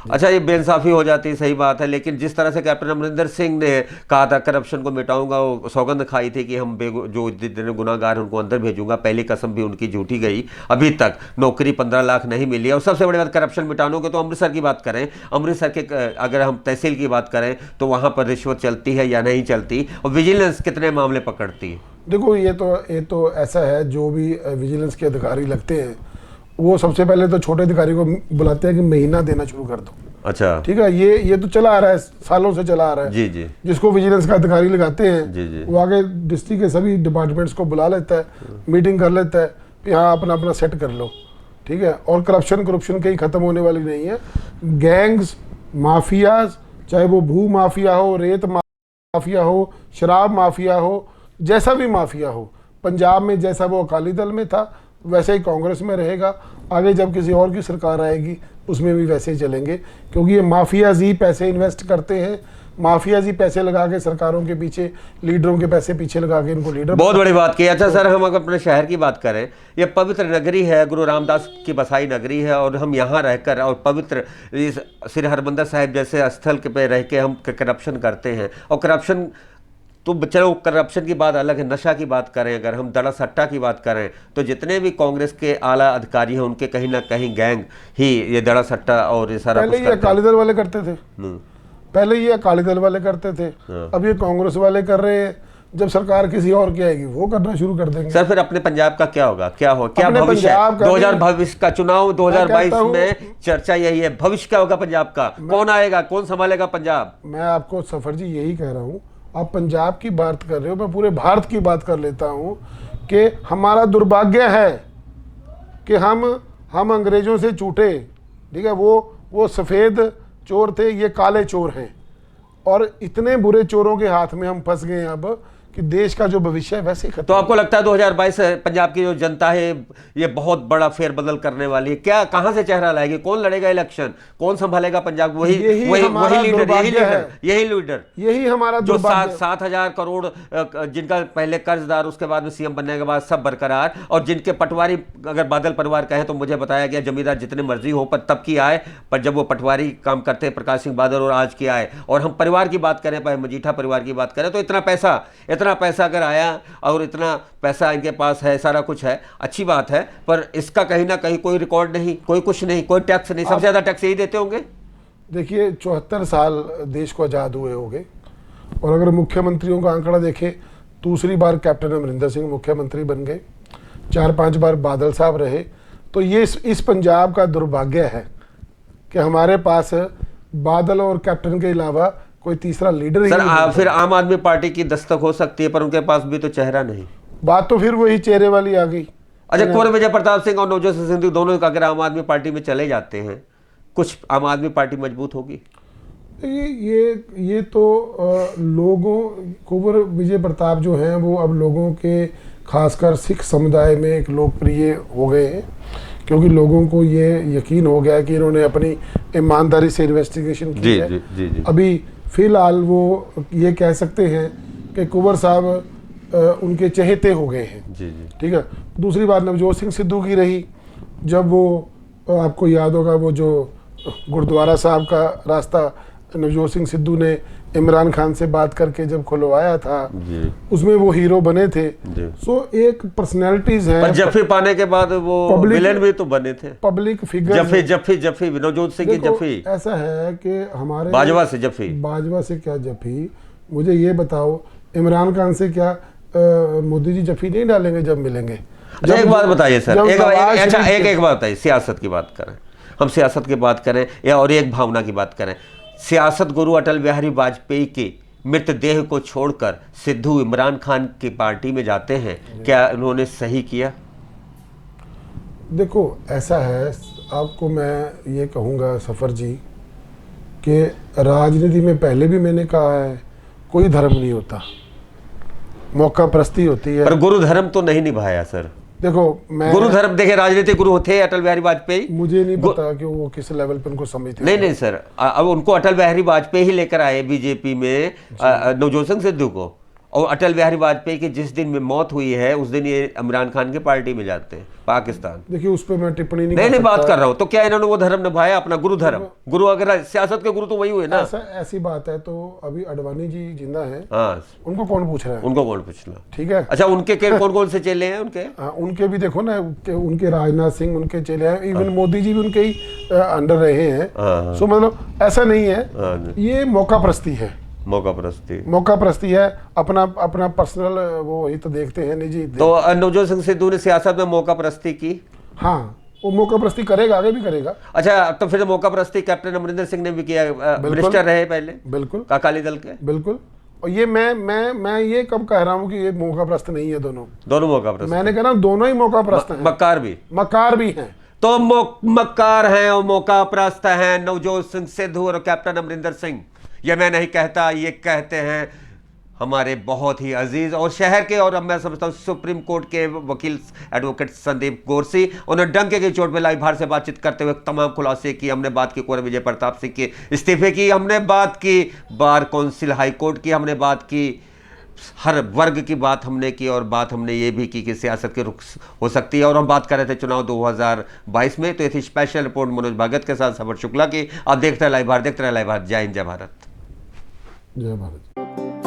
अच्छा, ये बेइंसाफी हो जाती है, सही बात है, लेकिन जिस तरह से कैप्टन अमरिंदर सिंह ने कहा था करप्शन को मिटाऊंगा, वो सौगंध खाई थी कि हम जो जितने गुनाहगार हैं उनको अंदर भेजूंगा, पहली कसम भी उनकी झूठी गई। अभी तक नौकरी 15 लाख नहीं मिली है। और सबसे बड़ी बात करप्शन मिटाने के, तो अमृतसर की बात करें, अमृतसर के अगर हम तहसील की बात करें तो वहां पर रिश्वत चलती है या नहीं चलती, और विजिलेंस कितने मामले पकड़ती है?
देखो, ये तो ऐसा है, जो भी विजिलेंस के अधिकारी लगते हैं वो सबसे पहले तो छोटे अधिकारी को बुलाते हैं कि महीना देना शुरू कर दो।
अच्छा,
ठीक है, ये तो चला आ रहा है, सालों से चला आ रहा है।
जी।
जिसको विजिलेंस का अधिकारी लगाते हैं
जी।
वो आगे डिस्ट्रिक्ट के सभी डिपार्टमेंट्स को बुला लेता है, मीटिंग कर लेता है, यहाँ अपना सेट कर लो। ठीक है, और करप्शन कहीं खत्म होने वाली नहीं है। गैंग्स, माफियाज, चाहे वो भू माफिया हो, रेत माफिया हो, शराब माफिया हो, जैसा भी माफिया हो, पंजाब में जैसा वो अकाली दल में था वैसे ही कांग्रेस में रहेगा। आगे जब किसी और की सरकार आएगी उसमें भी वैसे ही चलेंगे, क्योंकि ये माफियाज ही पैसे इन्वेस्ट करते हैं, माफियाज ही पैसे लगा के सरकारों के पीछे, लीडरों के पैसे पीछे लगा के इनको लीडर। बहुत
बड़ी बात की। अच्छा सर, हम अगर अपने शहर की बात करें, ये पवित्र नगरी है, गुरु रामदास की बसाई नगरी है, और हम यहाँ रहकर और पवित्र श्री हरमंदिर साहिब जैसे स्थल पे रह के हम करप्शन करते हैं, और करप्शन तो चलो करप्शन की बात अलग है, नशा की बात करें, अगर हम दड़ा सट्टा की बात करें तो जितने भी कांग्रेस के आला अधिकारी हैं उनके कहीं ना कहीं गैंग ही ये दड़ा सट्टा और ये सारा
पहले
कुछ
ये
करते हैं।
अकाली दल वाले करते थे, पहले ये अकाली दल वाले करते थे, अब ये कांग्रेस वाले कर रहे हैं। जब सरकार किसी और की आएगी वो करना शुरू कर देंगे।
सर फिर अपने पंजाब का क्या होगा, क्या
अपने
भविष्य
पंजाब
है?
का
2000 भविष्य का चुनाव 2022
कहता हूं-
में चर्चा यही है, भविष्य क्या होगा पंजाब का, कौन आएगा, कौन संभालेगा पंजाब?
मैं आपको सफर जी यही कह रहा हूँ, आप पंजाब की बात कर रहे हो, मैं पूरे भारत की बात कर लेता हूँ कि हमारा दुर्भाग्य है कि हम अंग्रेजों से छूटे, ठीक है। वो सफ़ेद चोर थे, ये काले चोर हैं, और इतने बुरे चोरों के हाथ में हम फंस गए हैं अब कि देश का जो भविष्य है वैसे ही खत्म।
तो आपको लगता है 2022 पंजाब की जो जनता है ये बहुत बड़ा फेरबदल करने वाली है? क्या, कहां से चेहरा लाएगी, कौन लड़ेगा इलेक्शन, कौन संभालेगा पंजाब? वही लीडर,
यही हमारा
जो
दुर्भाग्य।
7,000 करोड़ जिनका पहले कर्जदार, उसके बाद में सीएम बनने के बाद सब बरकरार, और जिनके पटवारी, अगर बादल परिवार कहें तो मुझे बताया गया जमींदार जितने मर्जी हो पर तब की आय, पर जब वो पटवारी काम करते प्रकाश सिंह बादल और आज की आय, और हम परिवार की बात करें, भाई मजीठा परिवार की बात करें, तो इतना पैसा अगर आया और इतना पैसा इनके पास है, सारा कुछ है, अच्छी बात है, पर इसका कहीं ना कहीं कोई रिकॉर्ड नहीं, कोई कुछ नहीं, कोई टैक्स नहीं। सबसे ज्यादा टैक्स यही देते होंगे।
देखिए 74 साल देश को आज़ाद हुए होंगे, और अगर मुख्यमंत्रियों का आंकड़ा देखें, दूसरी बार कैप्टन अमरिंदर सिंह मुख्यमंत्री बन गए, 4-5 बार बादल साहब रहे, तो ये इस पंजाब का दुर्भाग्य है कि हमारे पास बादल और कैप्टन के अलावा कोई तीसरा लीडर ही
सर
नहीं।
फिर आम आदमी पार्टी की दस्तक हो सकती है, पर उनके पास भी तो चेहरा नहीं।
बात तो फिर वही चेहरे वाली आ गई।
अच्छा, कुंवर विजय प्रताप सिंह और नवजोत सिंह सिद्धू दोनों अगर आम आदमी पार्टी में चले जाते हैं, कुछ आम आदमी पार्टी मजबूत होगी?
ये तो लोगों, कुंवर विजय प्रताप जो हैं वो अब लोगों के, खासकर सिख समुदाय में एक लोकप्रिय हो गए हैं, क्योंकि लोगों को ये यकीन हो गया कि इन्होंने अपनी ईमानदारी से इन्वेस्टिगेशन की है।
जी।
अभी फिलहाल वो ये कह सकते हैं कि कुंवर साहब उनके चहेते हो गए हैं।
जी।
ठीक है। दूसरी बात नवजोत सिंह सिद्धू की रही, जब वो आपको याद होगा वो जो गुरुद्वारा साहब का रास्ता नवजोत सिंह सिद्धू ने इमरान खान से बात करके जब खुलवाया था, उसमें वो हीरो बने थे। सो एक पर्सनैलिटीज है,
पर जफी पाने के बाद वो विलेन भी तो बने थे,
पब्लिक फिगर।
जफी नवजोत सिंह की जफी।
ऐसा है कि हमारे
बाजवा से जफी,
बाजवा से क्या जफी, मुझे ये बताओ इमरान खान से क्या मोदी जी जफी नहीं डालेंगे जब मिलेंगे?
अच्छा एक बात बताइए सर, एक बात बताइए, सियासत की बात करें, हम सियासत की बात करें या और एक भावना की बात करें, सियासत गुरु अटल बिहारी वाजपेयी के मृतदेह को छोड़कर सिद्धू इमरान खान की पार्टी में जाते हैं, क्या उन्होंने सही किया?
देखो ऐसा है, आपको मैं ये कहूँगा सफर जी कि राजनीति में पहले भी मैंने कहा है, कोई धर्म नहीं होता, मौका प्रस्ती होती है।
पर गुरु धर्म तो नहीं निभाया सर।
देखो मैं
गुरु धर्म, देखिए राजनीतिक गुरु थे अटल बिहारी वाजपेयी,
मुझे नहीं पता कि वो किस लेवल पे उनको समझते।
नहीं सर, अब उनको अटल बिहारी वाजपेयी ही लेकर आए बीजेपी में, नवजोत सिंह सिद्धू को, और अटल बिहारी वाजपेयी की जिस दिन में मौत हुई है उस दिन ये इमरान खान की पार्टी में जाते हैं पाकिस्तान।
देखिए उस पर मैं टिप्पणी
नहीं बात कर रहा हूँ, तो क्या इन्होंने वो धर्म निभाया अपना, गुरु धर्म? गुरु अगर सियासत के गुरु तो वही हुए ना।
ऐसी बात है तो अभी अडवाणी जी जिंदा है,
हाँ,
उनको कौन पूछ रहा है?
उनको कौन पूछना, ठीक
है।
अच्छा उनके कौन कौन से चेले हैं उनके?
उनके भी देखो ना, उनके राजनाथ सिंह उनके चेले हैं, इवन मोदी जी भी उनके ही अंडर रहे हैं। सो मतलब ऐसा नहीं है, ये मौका प्रस्ती है, मौका प्रस्ती है, अपना पर्सनल वो ही तो देखते हैं, निजी।
तो नवजोत सिंह सिद्धू ने सियासत में मौका प्रस्ती की?
हाँ, वो मौका प्रस्ती करेगा, आगे भी करेगा।
अच्छा, तो फिर मौका प्रस्ती कैप्टन अमरिंदर सिंह ने भी किया, मिनिस्टर रहे पहले, बिल्कुल अकाली दल के, बिल्कुल।
और ये मैं ये कब कह रहा हूँ कि ये मौका प्रस्त नहीं है, दोनों मौका प्रस्त। मैंने कह रहा हूँ दोनों ही मौका प्रस्त हैं, मक्कार भी हैं।
तो मक्कार हैं और मौका प्रस्त हैं नवजोत सिंह सिद्धू और कैप्टन अमरिंदर सिंह। ये मैं नहीं कहता, ये कहते हैं हमारे बहुत ही अजीज और शहर के, और अब मैं समझता हूँ सुप्रीम कोर्ट के वकील एडवोकेट संदीप गोरसी। उन्होंने डंके की चोट पे लाइव भारत से बातचीत करते हुए तमाम खुलासे की। हमने बात की कुंवर विजय प्रताप सिंह के इस्तीफे की, हमने बात की बार काउंसिल हाई कोर्ट की, हमने बात की हर वर्ग की बात हमने की, और बात हमने ये भी की कि सियासत की रुख हो सकती है। और हम बात कर रहे थे चुनाव 2022 में। तो ये थी स्पेशल रिपोर्ट मनोज भगत के साथ सफर शुक्ला की। आप देखते रहे लाइव भारत, जय हिंद, जय भारत।
जय भारत।